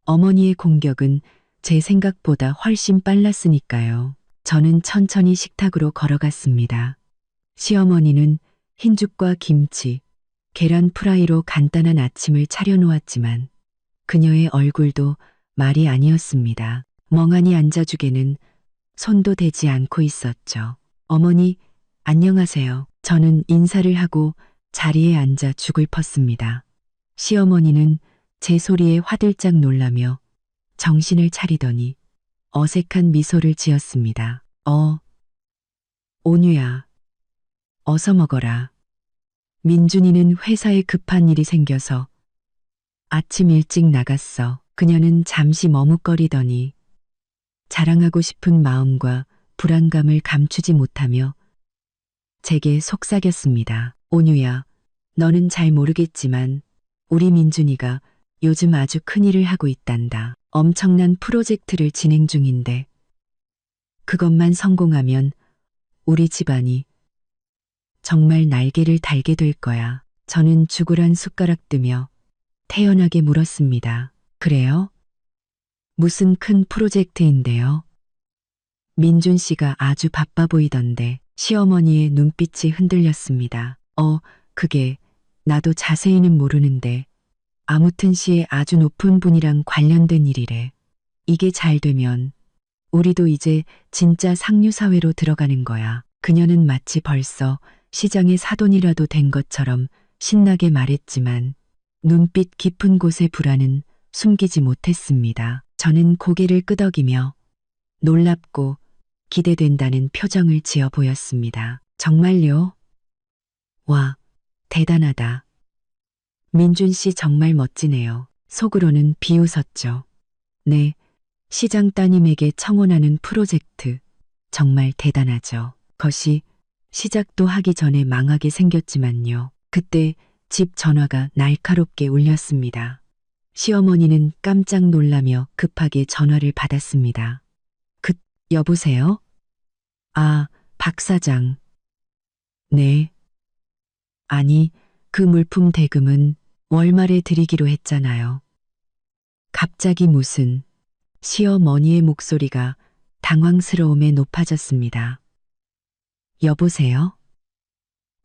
어머니의 공격은 제 생각보다 훨씬 빨랐으니까요. 저는 천천히 식탁으로 걸어갔습니다. 시어머니는 흰죽과 김치, 계란 프라이로 간단한 아침을 차려놓았지만 그녀의 얼굴도 말이 아니었습니다. 멍하니 앉아주게는 손도 대지 않고 있었죠. 어머니, 안녕하세요. 저는 인사를 하고 자리에 앉아 죽을 펐습니다. 시어머니는 제 소리에 화들짝 놀라며 정신을 차리더니 어색한 미소를 지었습니다. 온유야, 어서 먹어라. 민준이는 회사에 급한 일이 생겨서 아침 일찍 나갔어. 그녀는 잠시 머뭇거리더니 자랑하고 싶은 마음과 불안감을 감추지 못하며 제게 속삭였습니다. 온유야, 너는 잘 모르겠지만 우리 민준이가 요즘 아주 큰일을 하고 있단다. 엄청난 프로젝트를 진행 중인데 그것만 성공하면 우리 집안이 정말 날개를 달게 될 거야. 저는 죽으란 숟가락 뜨며 태연하게 물었습니다. 그래요? 무슨 큰 프로젝트인데요? 민준 씨가 아주 바빠 보이던데 시어머니의 눈빛이 흔들렸습니다. 그게 나도 자세히는 모르는데 아무튼 시의 아주 높은 분이랑 관련된 일이래. 이게 잘 되면 우리도 이제 진짜 상류사회로 들어가는 거야. 그녀는 마치 벌써 시장의 사돈이라도 된 것처럼 신나게 말했지만 눈빛 깊은 곳의 불안은 숨기지 못했습니다. 저는 고개를 끄덕이며 놀랍고 기대된다는 표정을 지어 보였습니다. 정말요? 와, 대단하다. 민준 씨 정말 멋지네요. 속으로는 비웃었죠. 네, 시장 따님에게 청혼하는 프로젝트. 정말 대단하죠. 것이 시작도 하기 전에 망하게 생겼지만요. 그때 집 전화가 날카롭게 울렸습니다. 시어머니는 깜짝 놀라며 급하게 전화를 받았습니다. 여보세요? 아, 박 사장. 네. 아니, 그 물품 대금은 월말에 드리기로 했잖아요. 갑자기 무슨 시어머니의 목소리가 당황스러움에 높아졌습니다. 여보세요?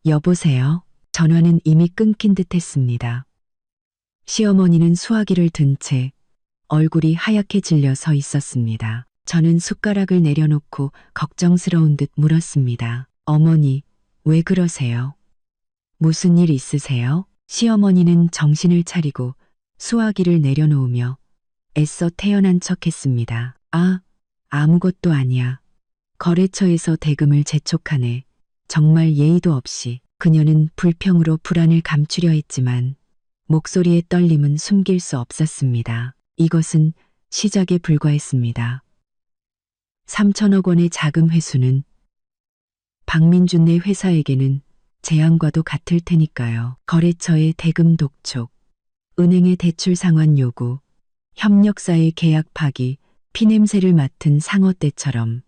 여보세요? 전화는 이미 끊긴 듯 했습니다. 시어머니는 수화기를 든 채 얼굴이 하얗게 질려 서 있었습니다. 저는 숟가락을 내려놓고 걱정스러운 듯 물었습니다. 어머니, 왜 그러세요? 무슨 일 있으세요? 시어머니는 정신을 차리고 수화기를 내려놓으며 애써 태연한 척했습니다. 아무것도 아니야. 거래처에서 대금을 재촉하네. 정말 예의도 없이. 그녀는 불평으로 불안을 감추려 했지만 목소리의 떨림은 숨길 수 없었습니다. 이것은 시작에 불과했습니다. 3천억 원의 자금 회수는 박민준네 회사에게는 재앙과도 같을 테니까요. 거래처의 대금 독촉, 은행의 대출 상환 요구, 협력사의 계약 파기, 피냄새를 맡은 상어 떼처럼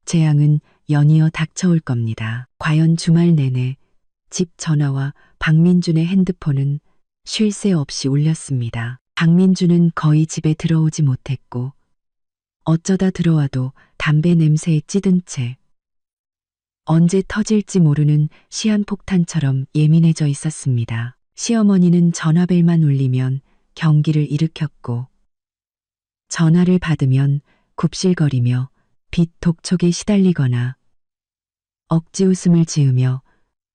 재앙은 연이어 닥쳐올 겁니다. 과연 주말 내내 집 전화와 박민준의 핸드폰은 쉴 새 없이 울렸습니다. 박민준은 거의 집에 들어오지 못했고 어쩌다 들어와도 담배 냄새에 찌든 채 언제 터질지 모르는 시한폭탄처럼 예민해져 있었습니다. 시어머니는 전화벨만 울리면 경기를 일으켰고 전화를 받으면 굽실거리며 빚 독촉에 시달리거나 억지 웃음을 지으며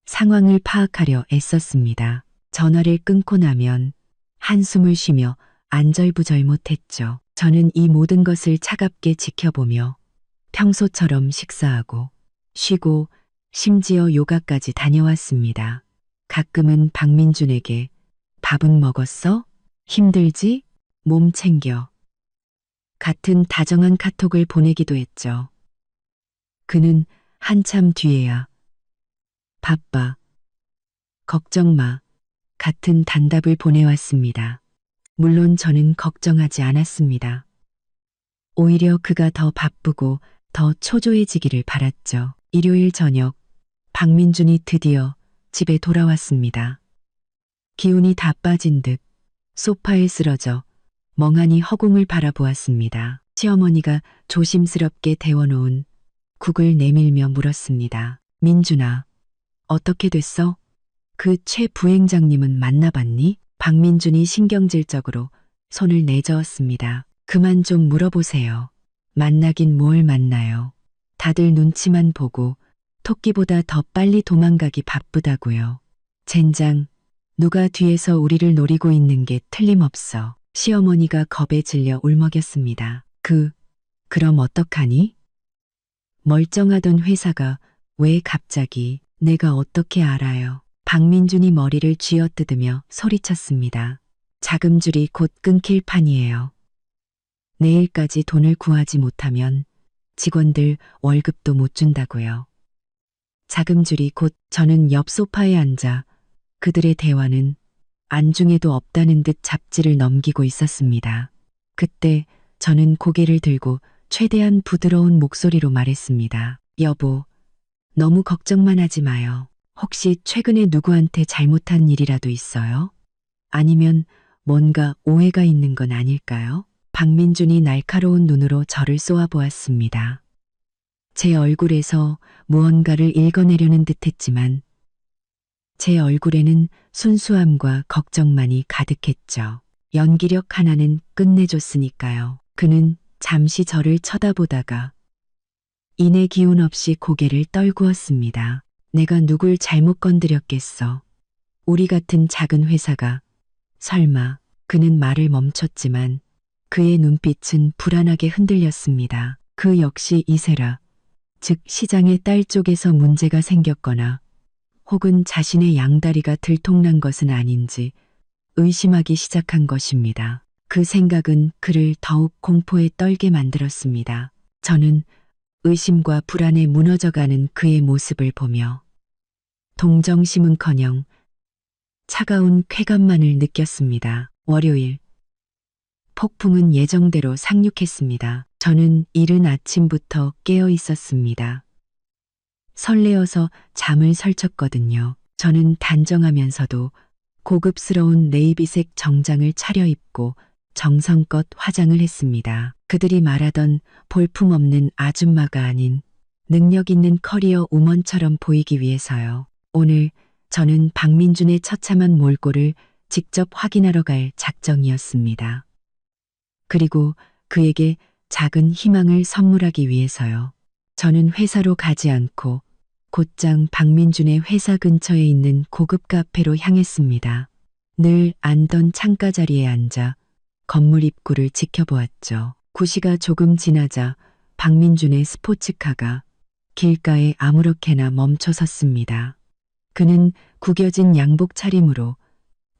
상황을 파악하려 애썼습니다. 전화를 끊고 나면 한숨을 쉬며 안절부절 못했죠. 저는 이 모든 것을 차갑게 지켜보며 평소처럼 식사하고 쉬고 심지어 요가까지 다녀왔습니다. 가끔은 박민준에게 밥은 먹었어? 힘들지? 몸 챙겨. 같은 다정한 카톡을 보내기도 했죠. 그는 한참 뒤에야 바빠. 걱정 마. 같은 단답을 보내왔습니다. 물론 저는 걱정하지 않았습니다. 오히려 그가 더 바쁘고 더 초조해지기를 바랐죠. 일요일 저녁, 박민준이 드디어 집에 돌아왔습니다. 기운이 다 빠진 듯 소파에 쓰러져 멍하니 허공을 바라보았습니다. 시어머니가 조심스럽게 데워놓은 국을 내밀며 물었습니다. 민준아, 어떻게 됐어? 그 최 부행장님은 만나봤니? 박민준이 신경질적으로 손을 내저었습니다. 그만 좀 물어보세요. 만나긴 뭘 만나요. 다들 눈치만 보고 토끼보다 더 빨리 도망가기 바쁘다고요. 젠장, 누가 뒤에서 우리를 노리고 있는 게 틀림없어. 시어머니가 겁에 질려 울먹였습니다. 그럼 어떡하니? 멀쩡하던 회사가 왜 갑자기 내가 어떻게 알아요? 박민준이 머리를 쥐어뜯으며 소리쳤습니다. 자금줄이 곧 끊길 판이에요. 내일까지 돈을 구하지 못하면 직원들 월급도 못 준다고요. 자금줄이 곧 저는 옆 소파에 앉아 그들의 대화는 안중에도 없다는 듯 잡지를 넘기고 있었습니다. 그때 저는 고개를 들고 최대한 부드러운 목소리로 말했습니다. 여보, 너무 걱정만 하지 마요. 혹시 최근에 누구한테 잘못한 일이라도 있어요? 아니면 뭔가 오해가 있는 건 아닐까요? 박민준이 날카로운 눈으로 저를 쏘아보았습니다. 제 얼굴에서 무언가를 읽어내려는 듯했지만 제 얼굴에는 순수함과 걱정만이 가득했죠. 연기력 하나는 끝내줬으니까요. 그는 잠시 저를 쳐다보다가 이내 기운 없이 고개를 떨구었습니다. 내가 누굴 잘못 건드렸겠어. 우리 같은 작은 회사가. 설마. 그는 말을 멈췄지만 그의 눈빛은 불안하게 흔들렸습니다. 그 역시 이세라. 즉 시장의 딸 쪽에서 문제가 생겼거나 혹은 자신의 양다리가 들통난 것은 아닌지 의심하기 시작한 것입니다. 그 생각은 그를 더욱 공포에 떨게 만들었습니다. 저는 의심과 불안에 무너져가는 그의 모습을 보며 동정심은커녕 차가운 쾌감만을 느꼈습니다. 월요일, 폭풍은 예정대로 상륙했습니다. 저는 이른 아침부터 깨어 있었습니다. 설레어서 잠을 설쳤거든요. 저는 단정하면서도 고급스러운 네이비색 정장을 차려입고 정성껏 화장을 했습니다. 그들이 말하던 볼품없는 아줌마가 아닌 능력 있는 커리어 우먼처럼 보이기 위해서요. 오늘 저는 박민준의 처참한 몰골을 직접 확인하러 갈 작정이었습니다. 그리고 그에게 작은 희망을 선물하기 위해서요. 저는 회사로 가지 않고 곧장 박민준의 회사 근처에 있는 고급 카페로 향했습니다. 늘 앉던 창가 자리에 앉아 건물 입구를 지켜보았죠. 9시가 조금 지나자 박민준의 스포츠카가 길가에 아무렇게나 멈춰 섰습니다. 그는 구겨진 양복 차림으로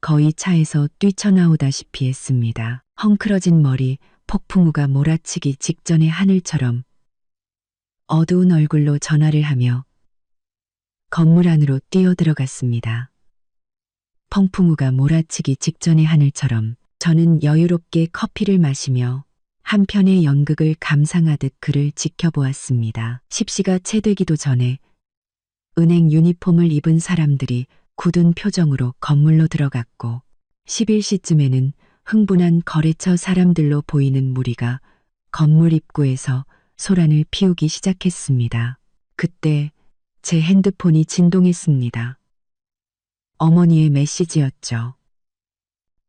거의 차에서 뛰쳐나오다시피 했습니다. 헝클어진 머리, 폭풍우가 몰아치기 직전의 하늘처럼 어두운 얼굴로 전화를 하며 건물 안으로 뛰어들어갔습니다. 폭풍우가 몰아치기 직전의 하늘처럼 저는 여유롭게 커피를 마시며 한편의 연극을 감상하듯 그를 지켜보았습니다. 10시가 채 되기도 전에 은행 유니폼을 입은 사람들이 굳은 표정으로 건물로 들어갔고 11시쯤에는 흥분한 거래처 사람들로 보이는 무리가 건물 입구에서 소란을 피우기 시작했습니다. 그때 제 핸드폰이 진동했습니다. 어머니의 메시지였죠.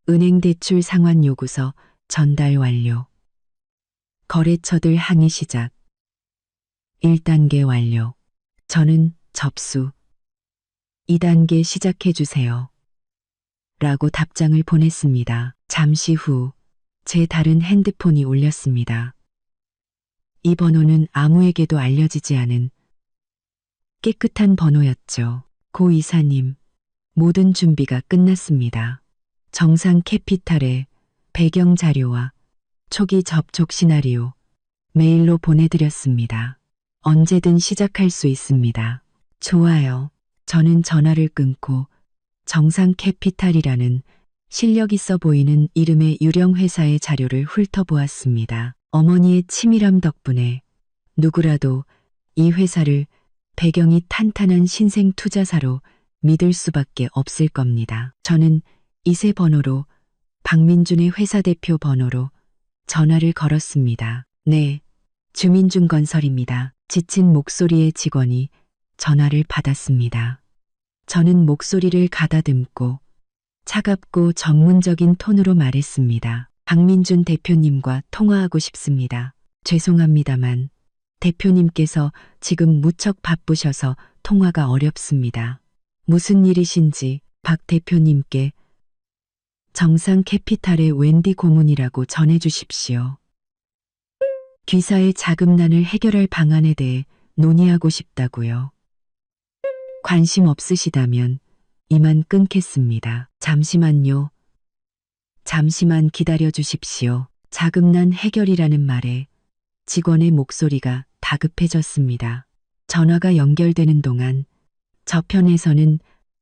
은행 대출 상환 요구서 전달 완료. 거래처들 항의 시작. 1단계 완료. 저는 접수. 2단계 시작해 주세요. 라고 답장을 보냈습니다. 잠시 후 제 다른 핸드폰이 울렸습니다. 이 번호는 아무에게도 알려지지 않은 깨끗한 번호였죠. 고 이사님, 모든 준비가 끝났습니다. 정상 캐피탈에 배경 자료와 초기 접촉 시나리오 메일로 보내드렸습니다. 언제든 시작할 수 있습니다. 좋아요. 저는 전화를 끊고 정상 캐피탈이라는 실력 있어 보이는 이름의 유령 회사의 자료를 훑어보았습니다. 어머니의 치밀함 덕분에 누구라도 이 회사를 배경이 탄탄한 신생 투자사로 믿을 수밖에 없을 겁니다. 저는 이세 번호로 박민준의 회사 대표 번호로 전화를 걸었습니다. 네, 주민중건설입니다. 지친 목소리의 직원이 전화를 받았습니다. 저는 목소리를 가다듬고 차갑고 전문적인 톤으로 말했습니다. 박민준 대표님과 통화하고 싶습니다. 죄송합니다만 대표님께서 지금 무척 바쁘셔서 통화가 어렵습니다. 무슨 일이신지 박 대표님께 정상 캐피탈의 웬디 고문이라고 전해 주십시오. 귀사의 자금난을 해결할 방안에 대해 논의하고 싶다고요. 관심 없으시다면 이만 끊겠습니다. 잠시만요. 잠시만 기다려 주십시오. 자금난 해결이라는 말에 직원의 목소리가 다급해졌습니다. 전화가 연결되는 동안 저편에서는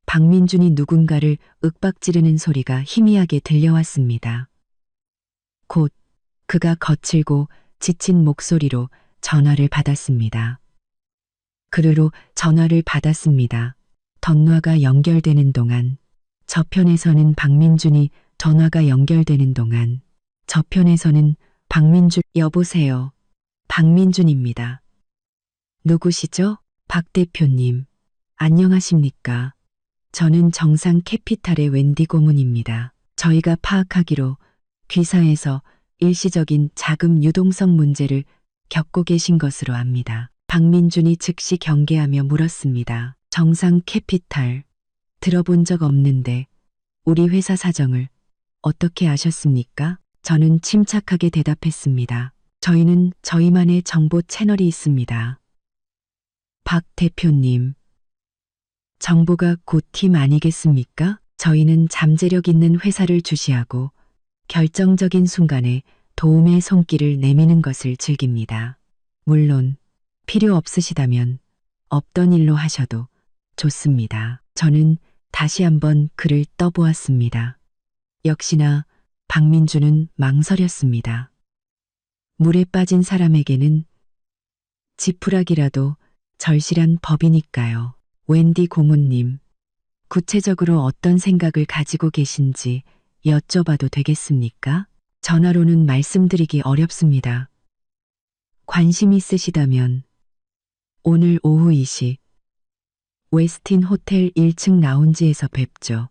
박민준이 누군가를 윽박지르는 소리가 희미하게 들려왔습니다. 곧 그가 거칠고 지친 목소리로 전화를 받았습니다. 그르로 전화를 받았습니다. 전화가 연결되는 동안 저편에서는 박민준이 전화가 연결되는 동안 저편에서는 박민준 여보세요. 박민준입니다. 누구시죠? 박 대표님. 안녕하십니까? 저는 정상 캐피탈의 웬디 고문입니다. 저희가 파악하기로 귀사에서 일시적인 자금 유동성 문제를 겪고 계신 것으로 압니다. 박민준이 즉시 경계하며 물었습니다. 정상 캐피탈 들어본 적 없는데 우리 회사 사정을 어떻게 아셨습니까? 저는 침착하게 대답했습니다. 저희는 저희만의 정보 채널이 있습니다. 박 대표님, 정보가 곧 팀 아니겠습니까? 저희는 잠재력 있는 회사를 주시하고 결정적인 순간에 도움의 손길을 내미는 것을 즐깁니다. 물론 필요 없으시다면 없던 일로 하셔도 좋습니다. 저는 다시 한번 글을 떠보았습니다. 역시나 박민준은 망설였습니다. 물에 빠진 사람에게는 지푸라기라도 절실한 법이니까요. 웬디 고문님, 구체적으로 어떤 생각을 가지고 계신지 여쭤봐도 되겠습니까? 전화로는 말씀드리기 어렵습니다. 관심 있으시다면 오늘 오후 2시 웨스틴 호텔 1층 라운지에서 뵙죠.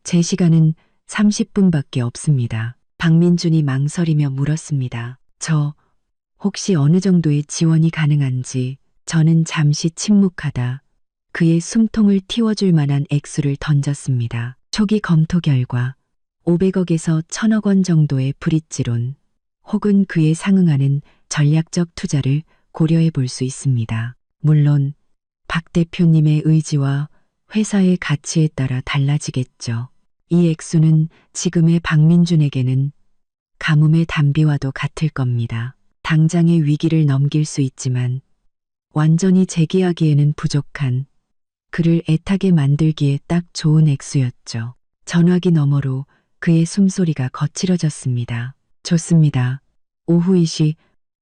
제 시간은 30분밖에 없습니다. 박민준이 망설이며 물었습니다. 저 혹시 어느 정도의 지원이 가능한지. 저는 잠시 침묵하다 그의 숨통을 틔워줄 만한 액수를 던졌습니다. 초기 검토 결과 500억에서 1000억 원 정도의 브릿지론 혹은 그에 상응하는 전략적 투자를 고려해 볼 수 있습니다. 물론 박 대표님의 의지와 회사의 가치에 따라 달라지겠죠. 이 액수는 지금의 박민준에게는 가뭄의 단비와도 같을 겁니다. 당장의 위기를 넘길 수 있지만 완전히 재기하기에는 부족한, 그를 애타게 만들기에 딱 좋은 액수였죠. 전화기 너머로 그의 숨소리가 거칠어졌습니다. 좋습니다. 오후 2시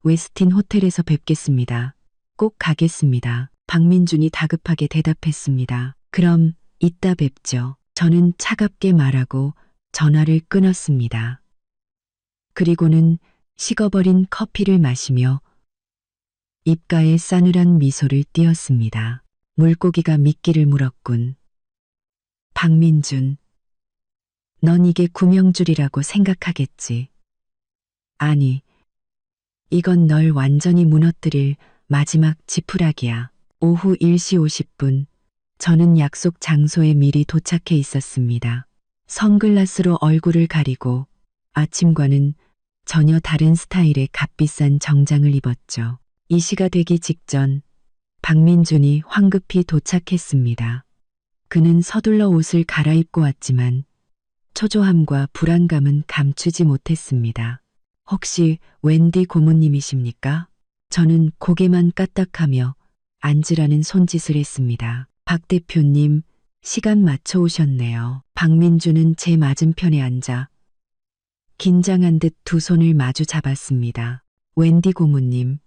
웨스틴 호텔에서 뵙겠습니다. 꼭 가겠습니다. 박민준이 다급하게 대답했습니다. 그럼 이따 뵙죠. 저는 차갑게 말하고 전화를 끊었습니다. 그리고는 식어버린 커피를 마시며 입가에 싸늘한 미소를 띄었습니다. 물고기가 미끼를 물었군. 박민준, 넌 이게 구명줄이라고 생각하겠지. 아니, 이건 널 완전히 무너뜨릴 마지막 지푸라기야. 오후 1시 50분, 저는 약속 장소에 미리 도착해 있었습니다. 선글라스로 얼굴을 가리고 아침과는 전혀 다른 스타일의 값비싼 정장을 입었죠. 2시가 되기 직전 박민준이 황급히 도착했습니다. 그는 서둘러 옷을 갈아입고 왔지만 초조함과 불안감은 감추지 못했습니다. 혹시 웬디 고문님이십니까? 저는 고개만 까딱하며 앉으라는 손짓을 했습니다. 박 대표님, 시간 맞춰 오셨네요. 박민준은 제 맞은편에 앉아 긴장한 듯 두 손을 마주 잡았습니다. 웬디 고문님,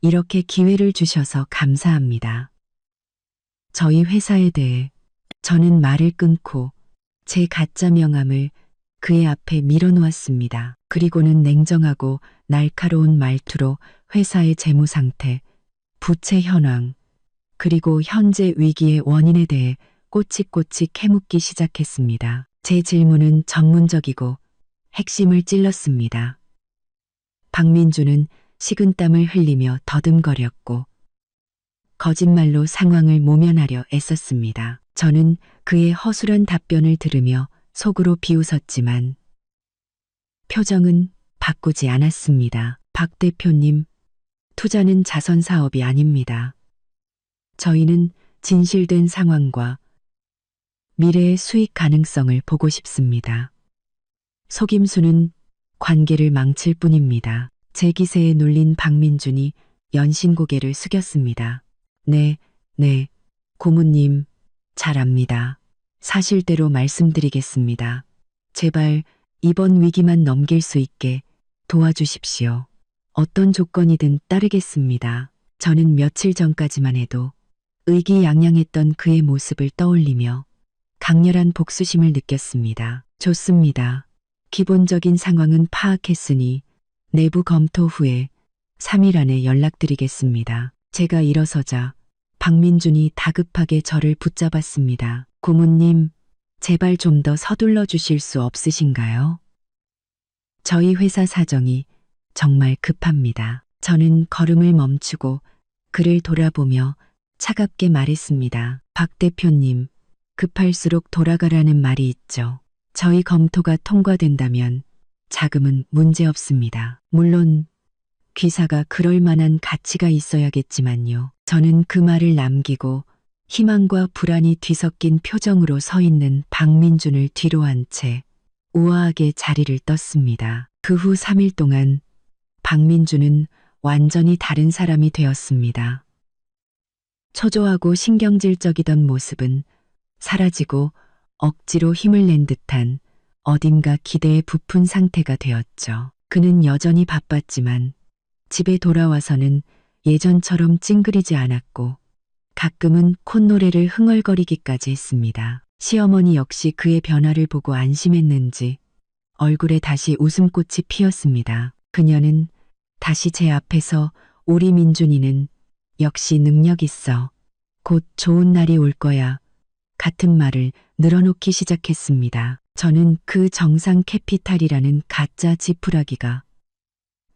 이렇게 기회를 주셔서 감사합니다. 저희 회사에 대해 저는 말을 끊고 제 가짜 명함을 그의 앞에 밀어놓았습니다. 그리고는 냉정하고 날카로운 말투로 회사의 재무 상태, 부채 현황, 그리고 현재 위기의 원인에 대해 꼬치꼬치 캐묻기 시작했습니다. 제 질문은 전문적이고 핵심을 찔렀습니다. 박민주는 식은땀을 흘리며 더듬거렸고 거짓말로 상황을 모면하려 애썼습니다. 저는 그의 허술한 답변을 들으며 속으로 비웃었지만 표정은 바꾸지 않았습니다. 박 대표님, 투자는 자선 사업이 아닙니다. 저희는 진실된 상황과 미래의 수익 가능성을 보고 싶습니다. 속임수는 관계를 망칠 뿐입니다. 제 기세에 눌린 박민준이 연신 고개를 숙였습니다. 네, 고모님, 잘 압니다. 사실대로 말씀드리겠습니다. 제발 이번 위기만 넘길 수 있게 도와주십시오. 어떤 조건이든 따르겠습니다. 저는 며칠 전까지만 해도 의기양양했던 그의 모습을 떠올리며 강렬한 복수심을 느꼈습니다. 좋습니다. 기본적인 상황은 파악했으니 내부 검토 후에 3일 안에 연락드리겠습니다. 제가 일어서자 박민준이 다급하게 저를 붙잡았습니다. 고모님, 제발 좀 더 서둘러 주실 수 없으신가요? 저희 회사 사정이 정말 급합니다. 저는 걸음을 멈추고 그를 돌아보며 차갑게 말했습니다. 박 대표님, 급할수록 돌아가라는 말이 있죠. 저희 검토가 통과된다면 자금은 문제없습니다. 물론 귀사가 그럴 만한 가치가 있어야겠지만요. 저는 그 말을 남기고 희망과 불안이 뒤섞인 표정으로 서 있는 박민준을 뒤로 한 채 우아하게 자리를 떴습니다. 그 후 3일 동안 박민준은 완전히 다른 사람이 되었습니다. 초조하고 신경질적이던 모습은 사라지고 억지로 힘을 낸 듯한 어딘가 기대에 부푼 상태가 되었죠. 그는 여전히 바빴지만 집에 돌아와서는 예전처럼 찡그리지 않았고 가끔은 콧노래를 흥얼거리기까지 했습니다. 시어머니 역시 그의 변화를 보고 안심했는지 얼굴에 다시 웃음꽃이 피었습니다. 그녀는 다시 제 앞에서 우리 민준이는 역시 능력 있어. 곧 좋은 날이 올 거야. 같은 말을 늘어놓기 시작했습니다. 저는 그 정상 캐피탈이라는 가짜 지푸라기가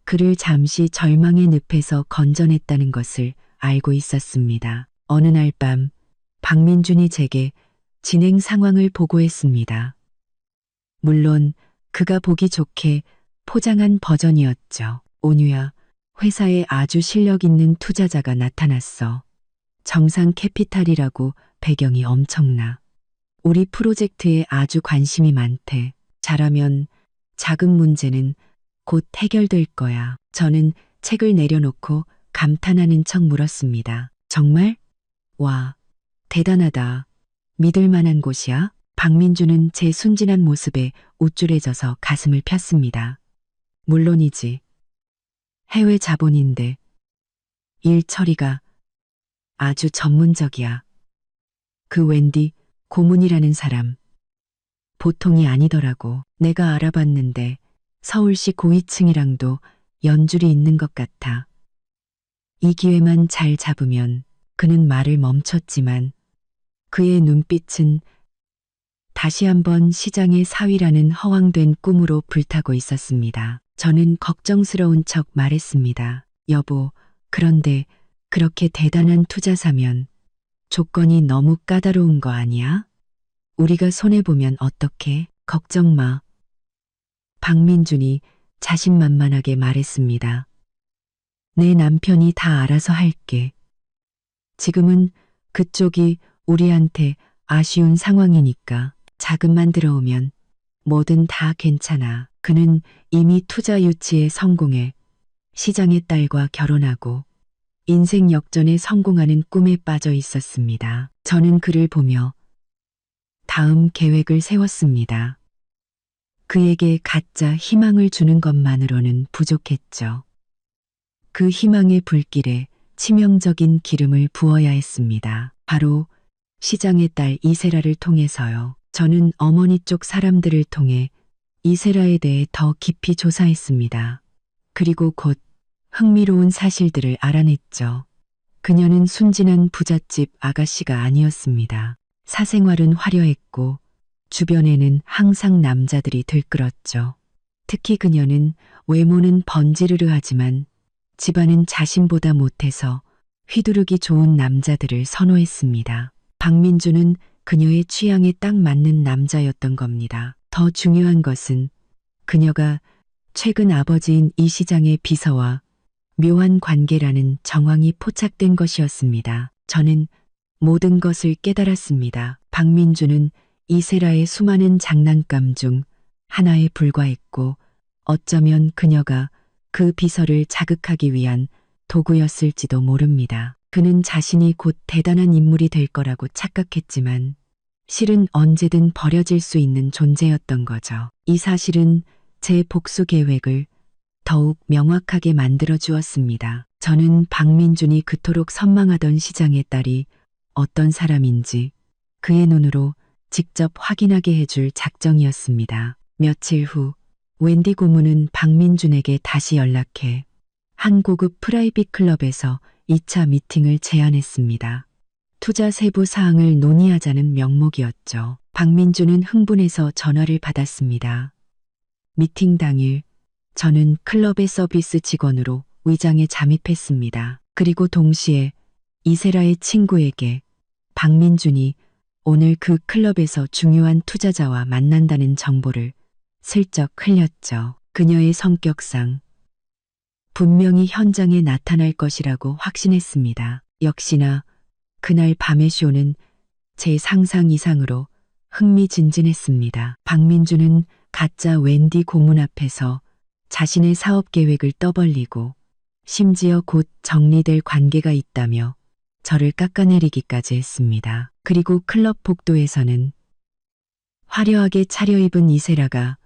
그를 잠시 절망의 늪에서 건져냈다는 것을 알고 있었습니다. 어느 날 밤 박민준이 제게 진행 상황을 보고했습니다. 물론 그가 보기 좋게 포장한 버전이었죠. 온유야, 회사에 아주 실력 있는 투자자가 나타났어. 정상 캐피탈이라고 배경이 엄청나. 우리 프로젝트에 아주 관심이 많대. 잘하면 자금 문제는 곧 해결될 거야. 저는 책을 내려놓고 감탄하는 척 물었습니다. 정말? 와, 대단하다. 믿을 만한 곳이야? 박민주는 제 순진한 모습에 우쭐해져서 가슴을 폈습니다. 물론이지. 해외 자본인데 일 처리가 아주 전문적이야. 그 웬디 고문이라는 사람 보통이 아니더라고. 내가 알아봤는데 서울시 고위층이랑도 연줄이 있는 것 같아. 이 기회만 잘 잡으면. 그는 말을 멈췄지만 그의 눈빛은 다시 한번 시장의 사위라는 허황된 꿈으로 불타고 있었습니다. 저는 걱정스러운 척 말했습니다. 여보, 그런데 그렇게 대단한 투자사면 조건이 너무 까다로운 거 아니야? 우리가 손해보면 어떡해? 걱정 마. 박민준이 자신만만하게 말했습니다. 내 남편이 다 알아서 할게. 지금은 그쪽이 우리한테 아쉬운 상황이니까 자금만 들어오면 뭐든 다 괜찮아. 그는 이미 투자 유치에 성공해 시장의 딸과 결혼하고 인생 역전에 성공하는 꿈에 빠져 있었습니다. 저는 그를 보며 다음 계획을 세웠습니다. 그에게 가짜 희망을 주는 것만으로는 부족했죠. 그 희망의 불길에 치명적인 기름을 부어야 했습니다. 바로 시장의 딸 이세라를 통해서요. 저는 어머니 쪽 사람들을 통해 이세라에 대해 더 깊이 조사했습니다. 그리고 곧 흥미로운 사실들을 알아냈죠. 그녀는 순진한 부잣집 아가씨가 아니었습니다. 사생활은 화려했고 주변에는 항상 남자들이 들끓었죠. 특히 그녀는 외모는 번지르르하지만 집안은 자신보다 못해서 휘두르기 좋은 남자들을 선호했습니다. 박민주는 그녀의 취향에 딱 맞는 남자였던 겁니다. 더 중요한 것은 그녀가 최근 아버지인 이 시장의 비서와 묘한 관계라는 정황이 포착된 것이었습니다. 저는 모든 것을 깨달았습니다. 박민주는 이세라의 수많은 장난감 중 하나에 불과했고 어쩌면 그녀가 그 비서를 자극하기 위한 도구였을지도 모릅니다. 그는 자신이 곧 대단한 인물이 될 거라고 착각했지만 실은 언제든 버려질 수 있는 존재였던 거죠. 이 사실은 제 복수 계획을 더욱 명확하게 만들어 주었습니다. 저는 박민준이 그토록 선망하던 시장의 딸이 어떤 사람인지 그의 눈으로 직접 확인하게 해줄 작정이었습니다. 며칠 후 웬디 고문은 박민준에게 다시 연락해 한 고급 프라이빗 클럽에서 2차 미팅을 제안했습니다. 투자 세부 사항을 논의하자는 명목이었죠. 박민준은 흥분해서 전화를 받았습니다. 미팅 당일 저는 클럽의 서비스 직원으로 위장에 잠입했습니다. 그리고 동시에 이세라의 친구에게 박민준이 오늘 그 클럽에서 중요한 투자자와 만난다는 정보를 슬쩍 흘렸죠. 그녀의 성격상 분명히 현장에 나타날 것이라고 확신했습니다. 역시나 그날 밤의 쇼는 제 상상 이상으로 흥미진진했습니다. 박민주는 가짜 웬디 고문 앞에서 자신의 사업 계획을 떠벌리고 심지어 곧 정리될 관계가 있다며 저를 깎아내리기까지 했습니다. 그리고 클럽 복도에서는 화려하게 차려입은 이세라가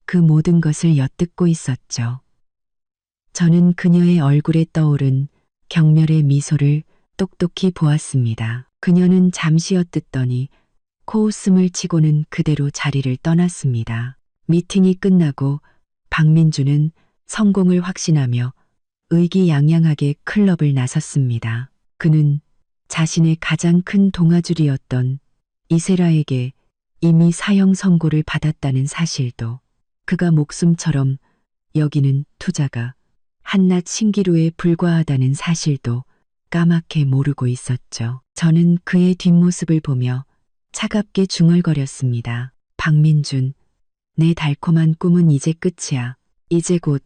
그 모든 것을 엿듣고 있었죠. 저는 그녀의 얼굴에 떠오른 경멸의 미소를 똑똑히 보았습니다. 그녀는 잠시 엿듣더니 코웃음을 치고는 그대로 자리를 떠났습니다. 미팅이 끝나고 박민주는 성공을 확신하며 의기양양하게 클럽을 나섰습니다. 그는 자신의 가장 큰 동아줄이었던 이세라에게 이미 사형 선고를 받았다는 사실도, 그가 목숨처럼 여기는 투자가 한낱 신기루에 불과하다는 사실도 까맣게 모르고 있었죠. 저는 그의 뒷모습을 보며 차갑게 중얼거렸습니다. 박민준, 내 달콤한 꿈은 이제 끝이야. 이제 곧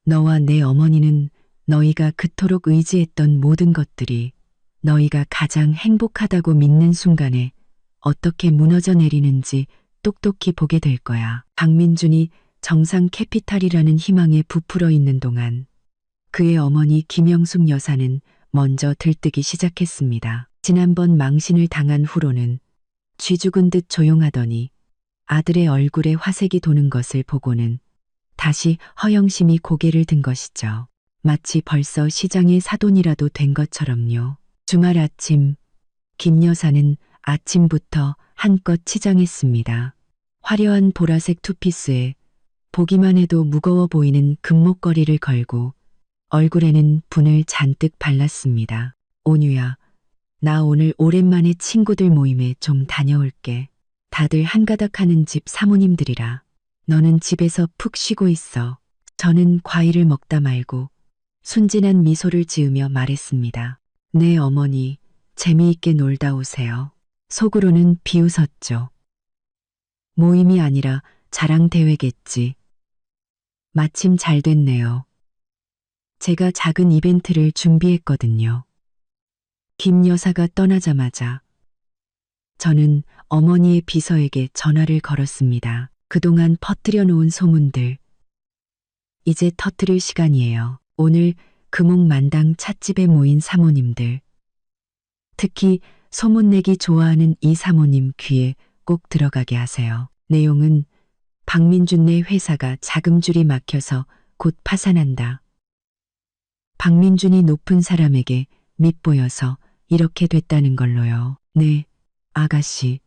너와 내 어머니는 너희가 그토록 의지했던 모든 것들이 너희가 가장 행복하다고 믿는 순간에 어떻게 무너져 내리는지 똑똑히 보게 될 거야. 박민준이 정상 캐피탈이라는 희망에 부풀어 있는 동안 그의 어머니 김영숙 여사는 먼저 들뜨기 시작했습니다. 지난번 망신을 당한 후로는 쥐 죽은 듯 조용하더니 아들의 얼굴에 화색이 도는 것을 보고는 다시 허영심이 고개를 든 것이죠. 마치 벌써 시장의 사돈이라도 된 것처럼요. 주말 아침, 김 여사는 아침부터 한껏 치장했습니다. 화려한 보라색 투피스에 보기만 해도 무거워 보이는 금목걸이를 걸고 얼굴에는 분을 잔뜩 발랐습니다. 온유야, 나 오늘 오랜만에 친구들 모임에 좀 다녀올게. 다들 한가닥 하는 집 사모님들이라 너는 집에서 푹 쉬고 있어. 저는 과일을 먹다 말고 순진한 미소를 지으며 말했습니다. 네 어머니, 재미있게 놀다 오세요. 속으로는 비웃었죠. 모임이 아니라 자랑 대회겠지. 마침 잘 됐네요. 제가 작은 이벤트를 준비했거든요. 김 여사가 떠나자마자 저는 어머니의 비서에게 전화를 걸었습니다. 그동안 퍼뜨려 놓은 소문들, 이제 터뜨릴 시간이에요. 오늘 금옥만당 찻집에 모인 사모님들, 특히 소문내기 좋아하는 이 사모님 귀에 꼭 들어가게 하세요. 내용은 박민준네 회사가 자금줄이 막혀서 곧 파산한다. 박민준이 높은 사람에게 밉보여서 이렇게 됐다는 걸로요. 네, 아가씨,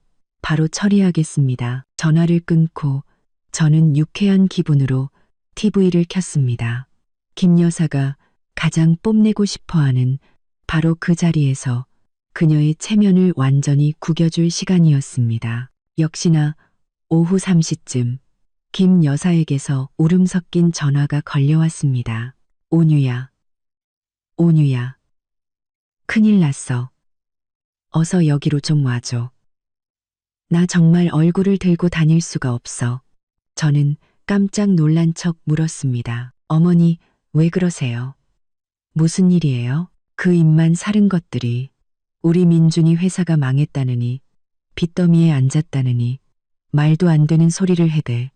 바로 처리하겠습니다. 전화를 끊고 저는 유쾌한 기분으로 TV를 켰습니다. 김 여사가 가장 뽐내고 싶어하는 바로 그 자리에서 그녀의 체면을 완전히 구겨줄 시간이었습니다. 역시나 오후 3시쯤 김 여사에게서 울음 섞인 전화가 걸려왔습니다. 온유야, 온유야. 큰일 났어. 어서 여기로 좀 와줘. 나 정말 얼굴을 들고 다닐 수가 없어. 저는 깜짝 놀란 척 물었습니다. 어머니, 왜 그러세요? 무슨 일이에요? 그 입만 사른 것들이 우리 민준이 회사가 망했다느니 빚더미에 앉았다느니 말도 안 되는 소리를 해대.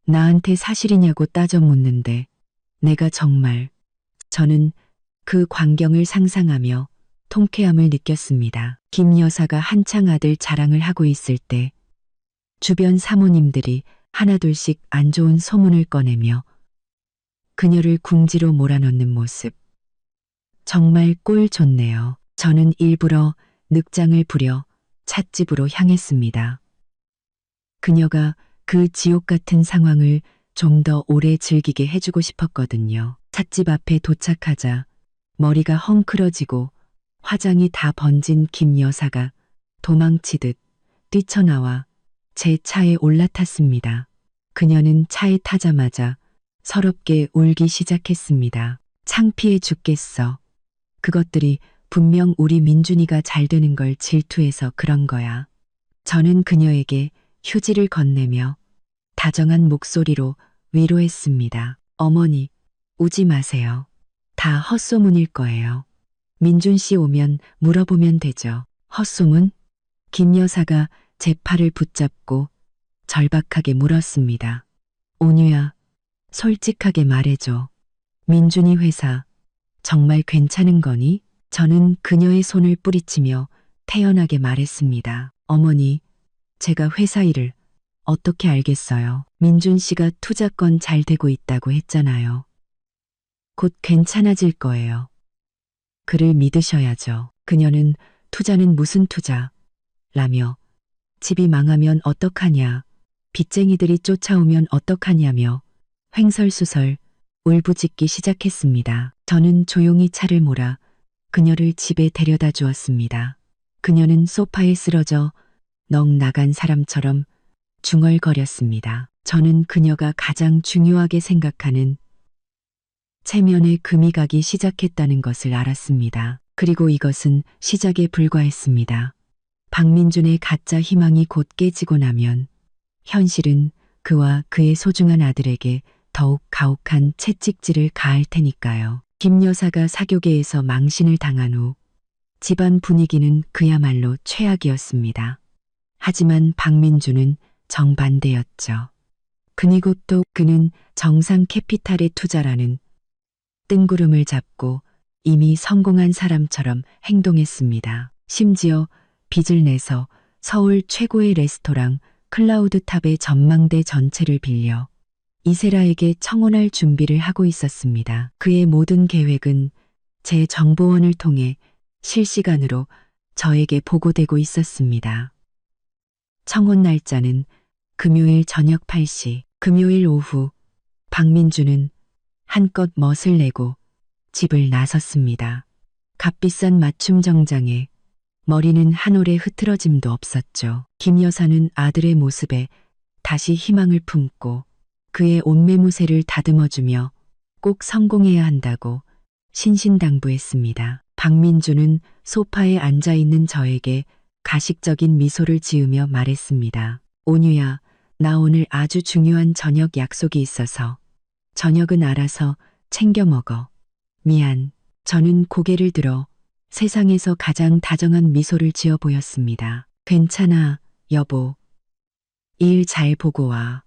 나한테 사실이냐고 따져 묻는데 내가 정말 저는 그 광경을 상상하며 통쾌함을 느꼈습니다. 김 여사가 한창 아들 자랑을 하고 있을 때 주변 사모님들이 하나둘씩 안 좋은 소문을 꺼내며 그녀를 궁지로 몰아넣는 모습. 정말 꼴 좋네요. 저는 일부러 늑장을 부려 찻집으로 향했습니다. 그녀가 그 지옥 같은 상황을 좀 더 오래 즐기게 해주고 싶었거든요. 찻집 앞에 도착하자 머리가 헝클어지고 화장이 다 번진 김 여사가 도망치듯 뛰쳐나와 제 차에 올라탔습니다. 그녀는 차에 타자마자 서럽게 울기 시작했습니다. 창피해 죽겠어. 그것들이 분명 우리 민준이가 잘 되는 걸 질투해서 그런 거야. 저는 그녀에게 휴지를 건네며 다정한 목소리로 위로했습니다. 어머니, 우지 마세요. 다 헛소문일 거예요. 민준 씨 오면 물어보면 되죠. 헛소문? 김 여사가 제 팔을 붙잡고 절박하게 물었습니다. 온유야, 솔직하게 말해줘. 민준이 회사 정말 괜찮은 거니? 저는 그녀의 손을 뿌리치며 태연하게 말했습니다. 어머니, 제가 회사 일을 어떻게 알겠어요? 민준 씨가 투자건 잘 되고 있다고 했잖아요. 곧 괜찮아질 거예요. 그를 믿으셔야죠. 그녀는 투자는 무슨 투자? 라며 집이 망하면 어떡하냐, 빚쟁이들이 쫓아오면 어떡하냐며 횡설수설 울부짖기 시작했습니다. 저는 조용히 차를 몰아 그녀를 집에 데려다 주었습니다. 그녀는 소파에 쓰러져 넋 나간 사람처럼 중얼거렸습니다. 저는 그녀가 가장 중요하게 생각하는 체면에 금이 가기 시작했다는 것을 알았습니다. 그리고 이것은 시작에 불과했습니다. 박민준의 가짜 희망이 곧 깨지고 나면 현실은 그와 그의 소중한 아들에게 더욱 가혹한 채찍질을 가할 테니까요. 김 여사가 사교계에서 망신을 당한 후 집안 분위기는 그야말로 최악이었습니다. 하지만 박민준은 정반대였죠. 그리고 또 그는 정상 캐피탈의 투자라는 뜬구름을 잡고 이미 성공한 사람처럼 행동했습니다. 심지어 빚을 내서 서울 최고의 레스토랑 클라우드탑의 전망대 전체를 빌려 이세라에게 청혼할 준비를 하고 있었습니다. 그의 모든 계획은 제 정보원을 통해 실시간으로 저에게 보고되고 있었습니다. 청혼 날짜는 금요일 저녁 8시, 금요일 오후 박민준은 한껏 멋을 내고 집을 나섰습니다. 값비싼 맞춤 정장에 머리는 한 올의 흐트러짐도 없었죠. 김 여사는 아들의 모습에 다시 희망을 품고 그의 옷매무새를 다듬어주며 꼭 성공해야 한다고 신신당부했습니다. 박민준은 소파에 앉아있는 저에게 가식적인 미소를 지으며 말했습니다. 온유야, 나 오늘 아주 중요한 저녁 약속이 있어서 저녁은 알아서 챙겨 먹어. 미안. 저는 고개를 들어 세상에서 가장 다정한 미소를 지어 보였습니다. 괜찮아, 여보. 일 잘 보고 와.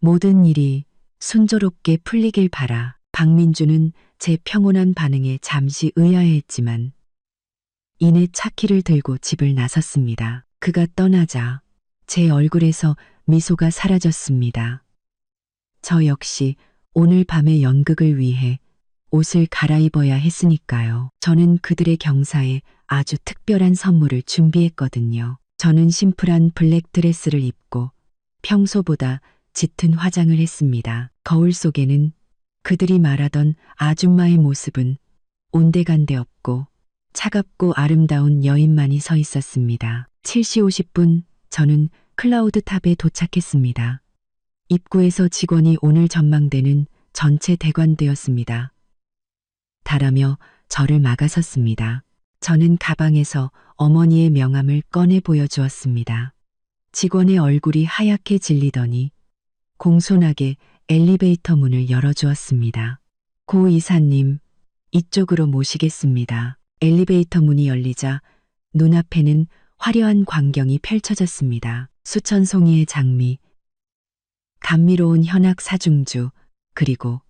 모든 일이 순조롭게 풀리길 바라. 박민주는 제 평온한 반응에 잠시 의아해했지만 이내 차키를 들고 집을 나섰습니다. 그가 떠나자 제 얼굴에서 미소가 사라졌습니다. 저 역시 오늘 밤의 연극을 위해 옷을 갈아입어야 했으니까요. 저는 그들의 경사에 아주 특별한 선물을 준비했거든요. 저는 심플한 블랙 드레스를 입고 평소보다 짙은 화장을 했습니다. 거울 속에는 그들이 말하던 아줌마의 모습은 온데간데 없고 차갑고 아름다운 여인만이 서 있었습니다. 7시 50분 저는 클라우드탑에 도착했습니다. 입구에서 직원이 오늘 전망대는 전체 대관되었습니다. 달하며 저를 막아섰습니다. 저는 가방에서 어머니의 명함을 꺼내 보여주었습니다. 직원의 얼굴이 하얗게 질리더니 공손하게 엘리베이터 문을 열어주었습니다. 고 이사님, 이쪽으로 모시겠습니다. 엘리베이터 문이 열리자 눈앞에는 화려한 광경이 펼쳐졌습니다. 수천 송이의 장미, 감미로운 현악 사중주, 그리고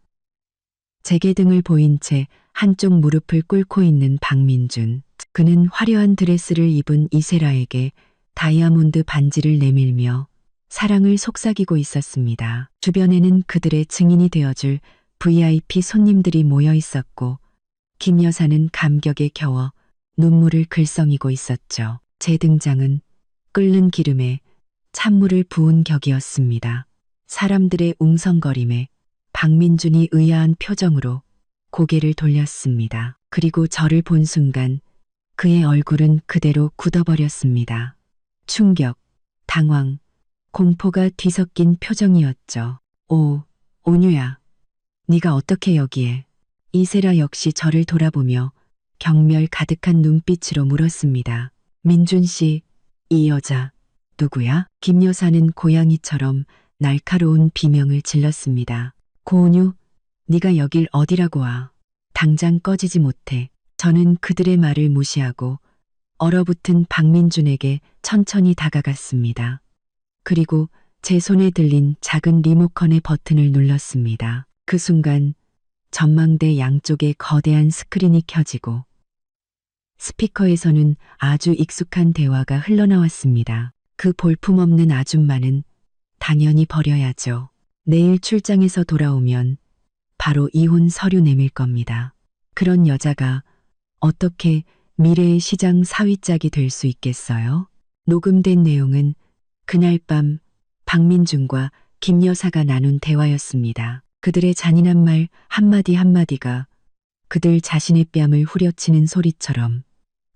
제게 등을 보인 채 한쪽 무릎을 꿇고 있는 박민준. 그는 화려한 드레스를 입은 이세라에게 다이아몬드 반지를 내밀며 사랑을 속삭이고 있었습니다. 주변에는 그들의 증인이 되어줄 VIP 손님들이 모여 있었고 김 여사는 감격에 겨워 눈물을 글썽이고 있었죠. 제 등장은 끓는 기름에 찬물을 부은 격이었습니다. 사람들의 웅성거림에 박민준이 의아한 표정으로 고개를 돌렸습니다. 그리고 저를 본 순간 그의 얼굴은 그대로 굳어버렸습니다. 충격, 당황, 공포가 뒤섞인 표정이었죠. 오, 온유야. 네가 어떻게 여기에? 이세라 역시 저를 돌아보며 경멸 가득한 눈빛으로 물었습니다. 민준 씨, 이 여자 누구야? 김 여사는 고양이처럼 날카로운 비명을 질렀습니다. 고은유, 네가 여길 어디라고 와. 당장 꺼지지 못해. 저는 그들의 말을 무시하고 얼어붙은 박민준에게 천천히 다가갔습니다. 그리고 제 손에 들린 작은 리모컨의 버튼을 눌렀습니다. 그 순간 전망대 양쪽에 거대한 스크린이 켜지고 스피커에서는 아주 익숙한 대화가 흘러나왔습니다. 그 볼품없는 아줌마는 당연히 버려야죠. 내일 출장에서 돌아오면 바로 이혼 서류 내밀 겁니다. 그런 여자가 어떻게 미래의 시장 사위짝이 될 수 있겠어요? 녹음된 내용은 그날 밤 박민준과 김 여사가 나눈 대화였습니다. 그들의 잔인한 말 한마디 한마디가 그들 자신의 뺨을 후려치는 소리처럼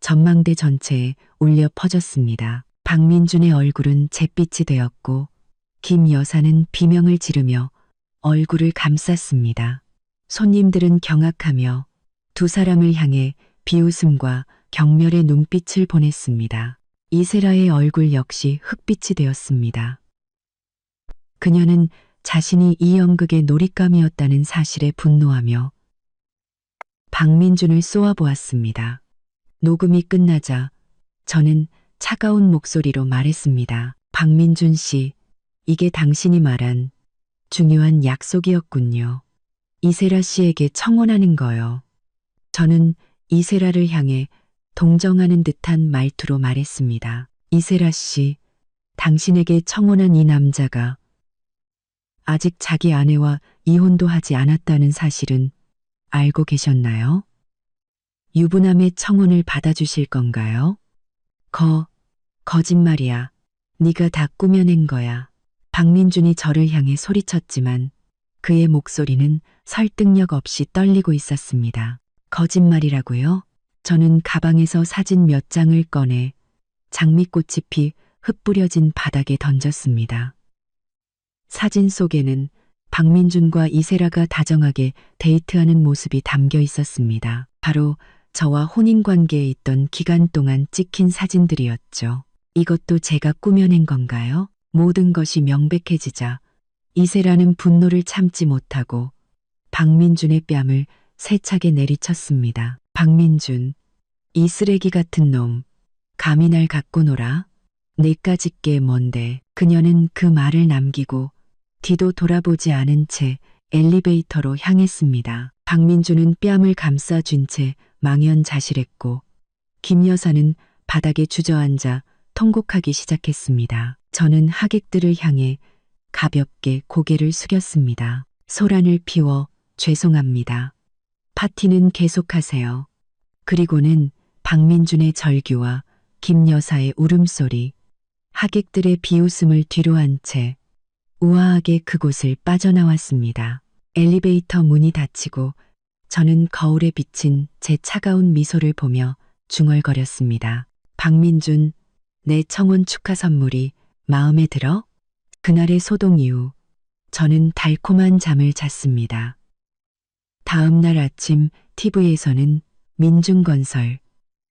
전망대 전체에 울려 퍼졌습니다. 박민준의 얼굴은 잿빛이 되었고 김 여사는 비명을 지르며 얼굴을 감쌌습니다. 손님들은 경악하며 두 사람을 향해 비웃음과 경멸의 눈빛을 보냈습니다. 이세라의 얼굴 역시 흑빛이 되었습니다. 그녀는 자신이 이 연극의 놀잇감이었다는 사실에 분노하며 박민준을 쏘아보았습니다. 녹음이 끝나자 저는 차가운 목소리로 말했습니다. 박민준 씨, 이게 당신이 말한 중요한 약속이었군요. 이세라 씨에게 청혼하는 거요. 저는 이세라를 향해 동정하는 듯한 말투로 말했습니다. 이세라 씨, 당신에게 청혼한 이 남자가 아직 자기 아내와 이혼도 하지 않았다는 사실은 알고 계셨나요? 유부남의 청혼을 받아주실 건가요? 거짓말이야. 네가 다 꾸며낸 거야. 박민준이 저를 향해 소리쳤지만 그의 목소리는 설득력 없이 떨리고 있었습니다. 거짓말이라고요? 저는 가방에서 사진 몇 장을 꺼내 장미꽃이 피 흩뿌려진 바닥에 던졌습니다. 사진 속에는 박민준과 이세라가 다정하게 데이트하는 모습이 담겨 있었습니다. 바로 저와 혼인관계에 있던 기간 동안 찍힌 사진들이었죠. 이것도 제가 꾸며낸 건가요? 모든 것이 명백해지자 이세라는 분노를 참지 못하고 박민준의 뺨을 세차게 내리쳤습니다. 박민준, 이 쓰레기 같은 놈, 감히 날 갖고 놀아? 내까짓 게 뭔데? 그녀는 그 말을 남기고 뒤도 돌아보지 않은 채 엘리베이터로 향했습니다. 박민준은 뺨을 감싸쥔 채 망연자실했고 김 여사는 바닥에 주저앉아 통곡하기 시작했습니다. 저는 하객들을 향해 가볍게 고개를 숙였습니다. 소란을 피워 죄송합니다. 파티는 계속하세요. 그리고는 박민준의 절규와 김 여사의 울음소리, 하객들의 비웃음을 뒤로한 채 우아하게 그곳을 빠져나왔습니다. 엘리베이터 문이 닫히고 저는 거울에 비친 제 차가운 미소를 보며 중얼거렸습니다. 박민준, 내 청혼 축하 선물이 마음에 들어? 그날의 소동 이후 저는 달콤한 잠을 잤습니다. 다음 날 아침 TV에서는 민중건설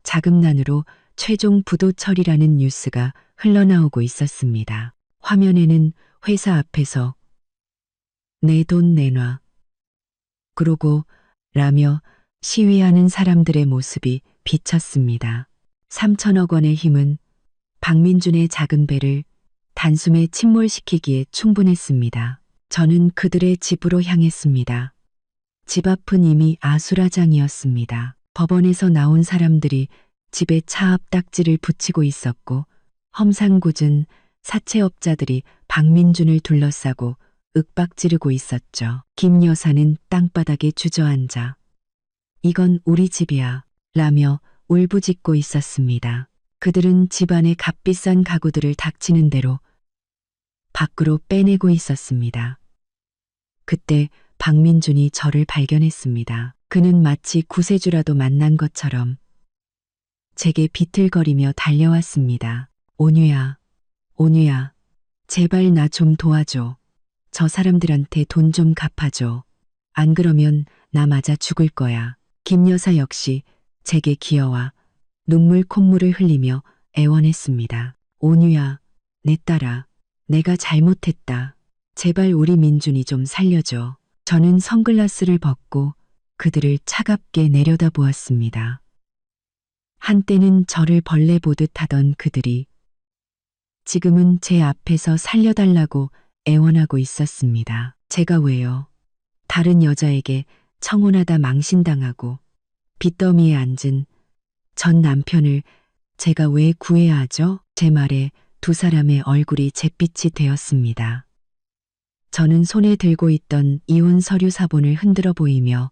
자금난으로 최종 부도 처리라는 뉴스가 흘러나오고 있었습니다. 화면에는 회사 앞에서 내 돈 내놔. 그러고 라며 시위하는 사람들의 모습이 비쳤습니다. 3천억 원의 힘은 박민준의 작은 배를 단숨에 침몰시키기에 충분했습니다. 저는 그들의 집으로 향했습니다. 집 앞은 이미 아수라장이었습니다. 법원에서 나온 사람들이 집에 차 앞 딱지를 붙이고 있었고 험상궂은 사채업자들이 박민준을 둘러싸고 윽박지르고 있었죠. 김 여사는 땅바닥에 주저앉아 이건 우리 집이야 라며 울부짖고 있었습니다. 그들은 집안의 값비싼 가구들을 닥치는 대로 밖으로 빼내고 있었습니다. 그때 박민준이 저를 발견했습니다. 그는 마치 구세주라도 만난 것처럼 제게 비틀거리며 달려왔습니다. 온유야, 온유야, 제발 나 좀 도와줘. 저 사람들한테 돈 좀 갚아줘. 안 그러면 나 맞아 죽을 거야. 김 여사 역시 제게 기어와 눈물 콧물을 흘리며 애원했습니다. 온유야, 내 딸아, 내가 잘못했다. 제발 우리 민준이 좀 살려줘. 저는 선글라스를 벗고 그들을 차갑게 내려다보았습니다. 한때는 저를 벌레 보듯 하던 그들이 지금은 제 앞에서 살려달라고 애원하고 있었습니다. 제가 왜요? 다른 여자에게 청혼하다 망신당하고 빚더미에 앉은 전 남편을 제가 왜 구해야 하죠? 제 말에 두 사람의 얼굴이 잿빛이 되었습니다. 저는 손에 들고 있던 이혼 서류 사본을 흔들어 보이며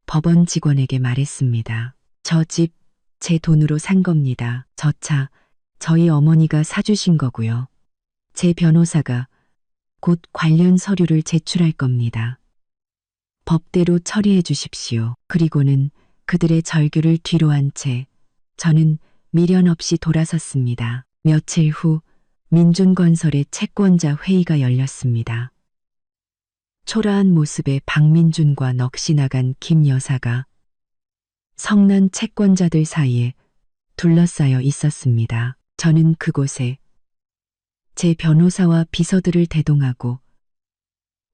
법원 직원에게 말했습니다. 저 집 제 돈으로 산 겁니다. 저 차 저희 어머니가 사주신 거고요. 제 변호사가 곧 관련 서류를 제출할 겁니다. 법대로 처리해 주십시오. 그리고는 그들의 절규를 뒤로 한 채 저는 미련 없이 돌아섰습니다. 며칠 후 민준건설의 채권자 회의가 열렸습니다. 초라한 모습의 박민준과 넋이 나간 김 여사가 성난 채권자들 사이에 둘러싸여 있었습니다. 저는 그곳에 제 변호사와 비서들을 대동하고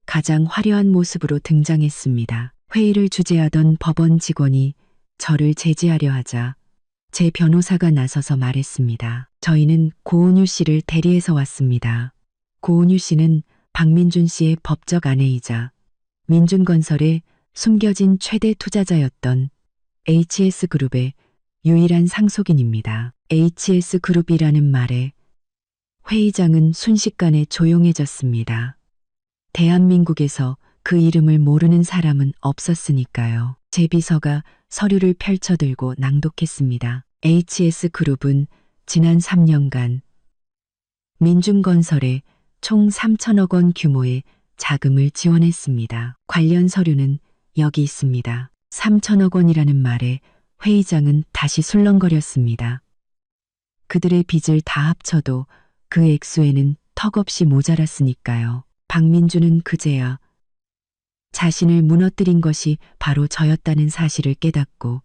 가장 화려한 모습으로 등장했습니다. 회의를 주재하던 법원 직원이 저를 제지하려 하자 제 변호사가 나서서 말했습니다. 저희는 고은유 씨를 대리해서 왔습니다. 고은유 씨는 박민준 씨의 법적 아내이자 민준건설의 숨겨진 최대 투자자였던 HS그룹의 유일한 상속인입니다. HS그룹이라는 말에 회의장은 순식간에 조용해졌습니다. 대한민국에서 그 이름을 모르는 사람은 없었으니까요. 제 비서가 서류를 펼쳐들고 낭독했습니다. HS그룹은 지난 3년간 민중건설에 총 3천억 원 규모의 자금을 지원했습니다. 관련 서류는 여기 있습니다. 3천억 원이라는 말에 회의장은 다시 술렁거렸습니다. 그들의 빚을 다 합쳐도 그 액수에는 턱없이 모자랐으니까요. 박민준은 그제야 자신을 무너뜨린 것이 바로 저였다는 사실을 깨닫고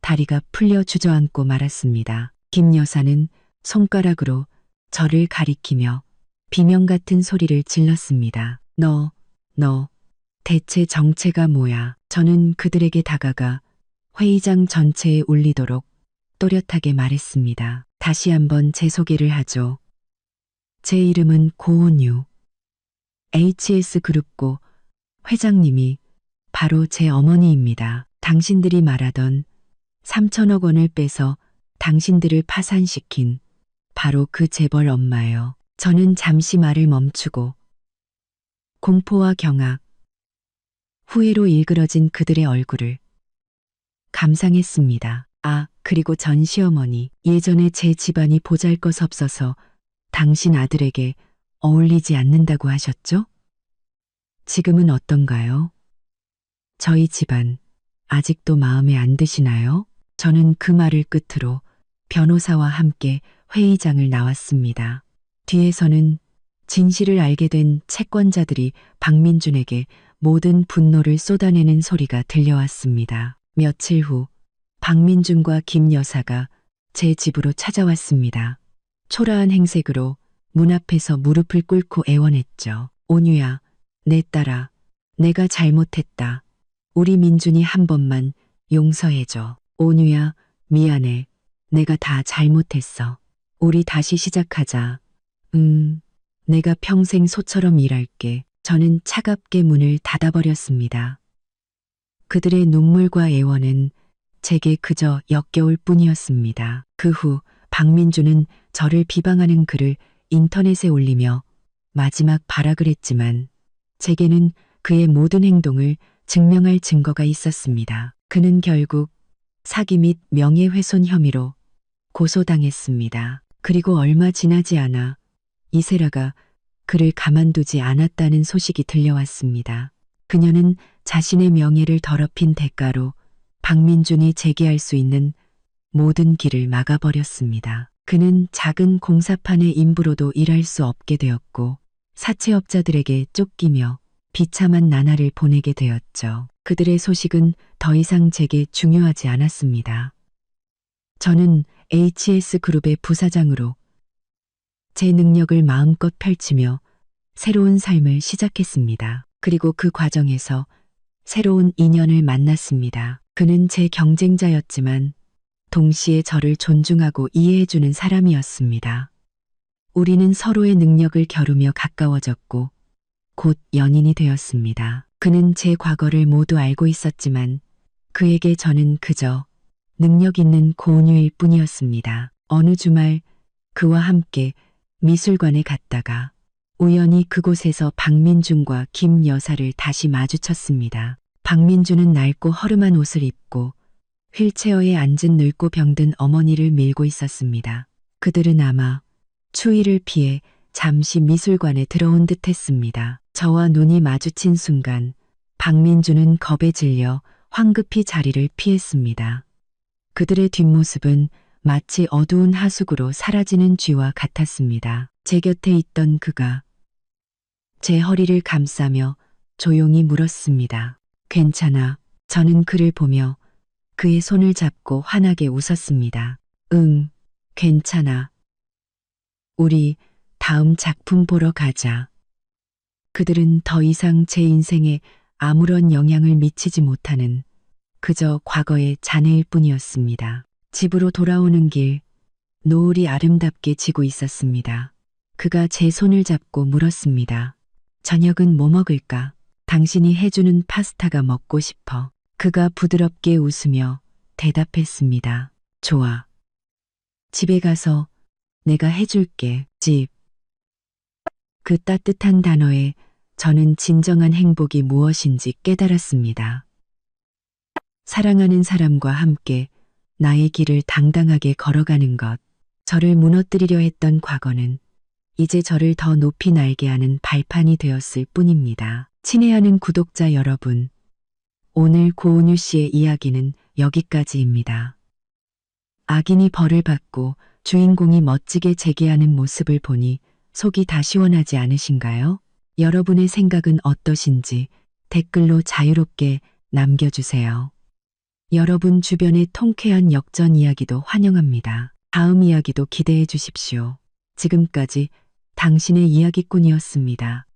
다리가 풀려 주저앉고 말았습니다. 김 여사는 손가락으로 저를 가리키며 비명 같은 소리를 질렀습니다. 너 대체 정체가 뭐야? 저는 그들에게 다가가 회의장 전체에 울리도록 또렷하게 말했습니다. 다시 한번 제 소개를 하죠. 제 이름은 고은유. HS그룹고 회장님이 바로 제 어머니입니다. 당신들이 말하던 3천억 원을 빼서 당신들을 파산시킨 바로 그 재벌 엄마예요. 저는 잠시 말을 멈추고 공포와 경악, 후회로 일그러진 그들의 얼굴을 감상했습니다. 아, 그리고 전 시어머니, 예전에 제 집안이 보잘것없어서 당신 아들에게 어울리지 않는다고 하셨죠? 지금은 어떤가요? 저희 집안 아직도 마음에 안 드시나요? 저는 그 말을 끝으로 변호사와 함께 회의장을 나왔습니다. 뒤에서는 진실을 알게 된 채권자들이 박민준에게 모든 분노를 쏟아내는 소리가 들려왔습니다. 며칠 후 박민준과 김 여사가 제 집으로 찾아왔습니다. 초라한 행색으로 문 앞에서 무릎을 꿇고 애원했죠. 온유야, 내 딸아, 내가 잘못했다. 우리 민준이 한 번만 용서해줘. 온유야, 미안해. 내가 다 잘못했어. 우리 다시 시작하자. 내가 평생 소처럼 일할게. 저는 차갑게 문을 닫아버렸습니다. 그들의 눈물과 애원은 제게 그저 역겨울 뿐이었습니다. 그 후 박민주는 저를 비방하는 글을 인터넷에 올리며 마지막 발악을 했지만 제게는 그의 모든 행동을 증명할 증거가 있었습니다. 그는 결국 사기 및 명예훼손 혐의로 고소당했습니다. 그리고 얼마 지나지 않아 이세라가 그를 가만두지 않았다는 소식이 들려왔습니다. 그녀는 자신의 명예를 더럽힌 대가로 박민준이 제기할 수 있는 모든 길을 막아버렸습니다. 그는 작은 공사판의 인부로도 일할 수 없게 되었고 사채업자들에게 쫓기며 비참한 나날을 보내게 되었죠. 그들의 소식은 더 이상 제게 중요하지 않았습니다. 저는 HS그룹의 부사장으로 제 능력을 마음껏 펼치며 새로운 삶을 시작했습니다. 그리고 그 과정에서 새로운 인연을 만났습니다. 그는 제 경쟁자였지만 동시에 저를 존중하고 이해해주는 사람이었습니다. 우리는 서로의 능력을 겨루며 가까워졌고 곧 연인이 되었습니다. 그는 제 과거를 모두 알고 있었지만 그에게 저는 그저 능력 있는 고은유일 뿐이었습니다. 어느 주말 그와 함께 미술관에 갔다가 우연히 그곳에서 박민준과 김 여사를 다시 마주쳤습니다. 박민준은 낡고 허름한 옷을 입고 휠체어에 앉은 늙고 병든 어머니를 밀고 있었습니다. 그들은 아마 추위를 피해 잠시 미술관에 들어온 듯 했습니다. 저와 눈이 마주친 순간 박민준은 겁에 질려 황급히 자리를 피했습니다. 그들의 뒷모습은 마치 어두운 하수구로 사라지는 쥐와 같았습니다. 제 곁에 있던 그가 제 허리를 감싸며 조용히 물었습니다. 괜찮아. 저는 그를 보며 그의 손을 잡고 환하게 웃었습니다. 응, 괜찮아. 우리 다음 작품 보러 가자. 그들은 더 이상 제 인생에 아무런 영향을 미치지 못하는 그저 과거의 잔해일 뿐이었습니다. 집으로 돌아오는 길, 노을이 아름답게 지고 있었습니다. 그가 제 손을 잡고 물었습니다. 저녁은 뭐 먹을까? 당신이 해주는 파스타가 먹고 싶어. 그가 부드럽게 웃으며 대답했습니다. 좋아. 집에 가서 내가 해줄게. 집. 그 따뜻한 단어에 저는 진정한 행복이 무엇인지 깨달았습니다. 사랑하는 사람과 함께 나의 길을 당당하게 걸어가는 것. 저를 무너뜨리려 했던 과거는 이제 저를 더 높이 날게 하는 발판이 되었을 뿐입니다. 친애하는 구독자 여러분, 오늘 고은유 씨의 이야기는 여기까지입니다. 악인이 벌을 받고 주인공이 멋지게 재기하는 모습을 보니 속이 다 시원하지 않으신가요? 여러분의 생각은 어떠신지 댓글로 자유롭게 남겨주세요. 여러분 주변의 통쾌한 역전 이야기도 환영합니다. 다음 이야기도 기대해 주십시오. 지금까지 당신의 이야기꾼이었습니다.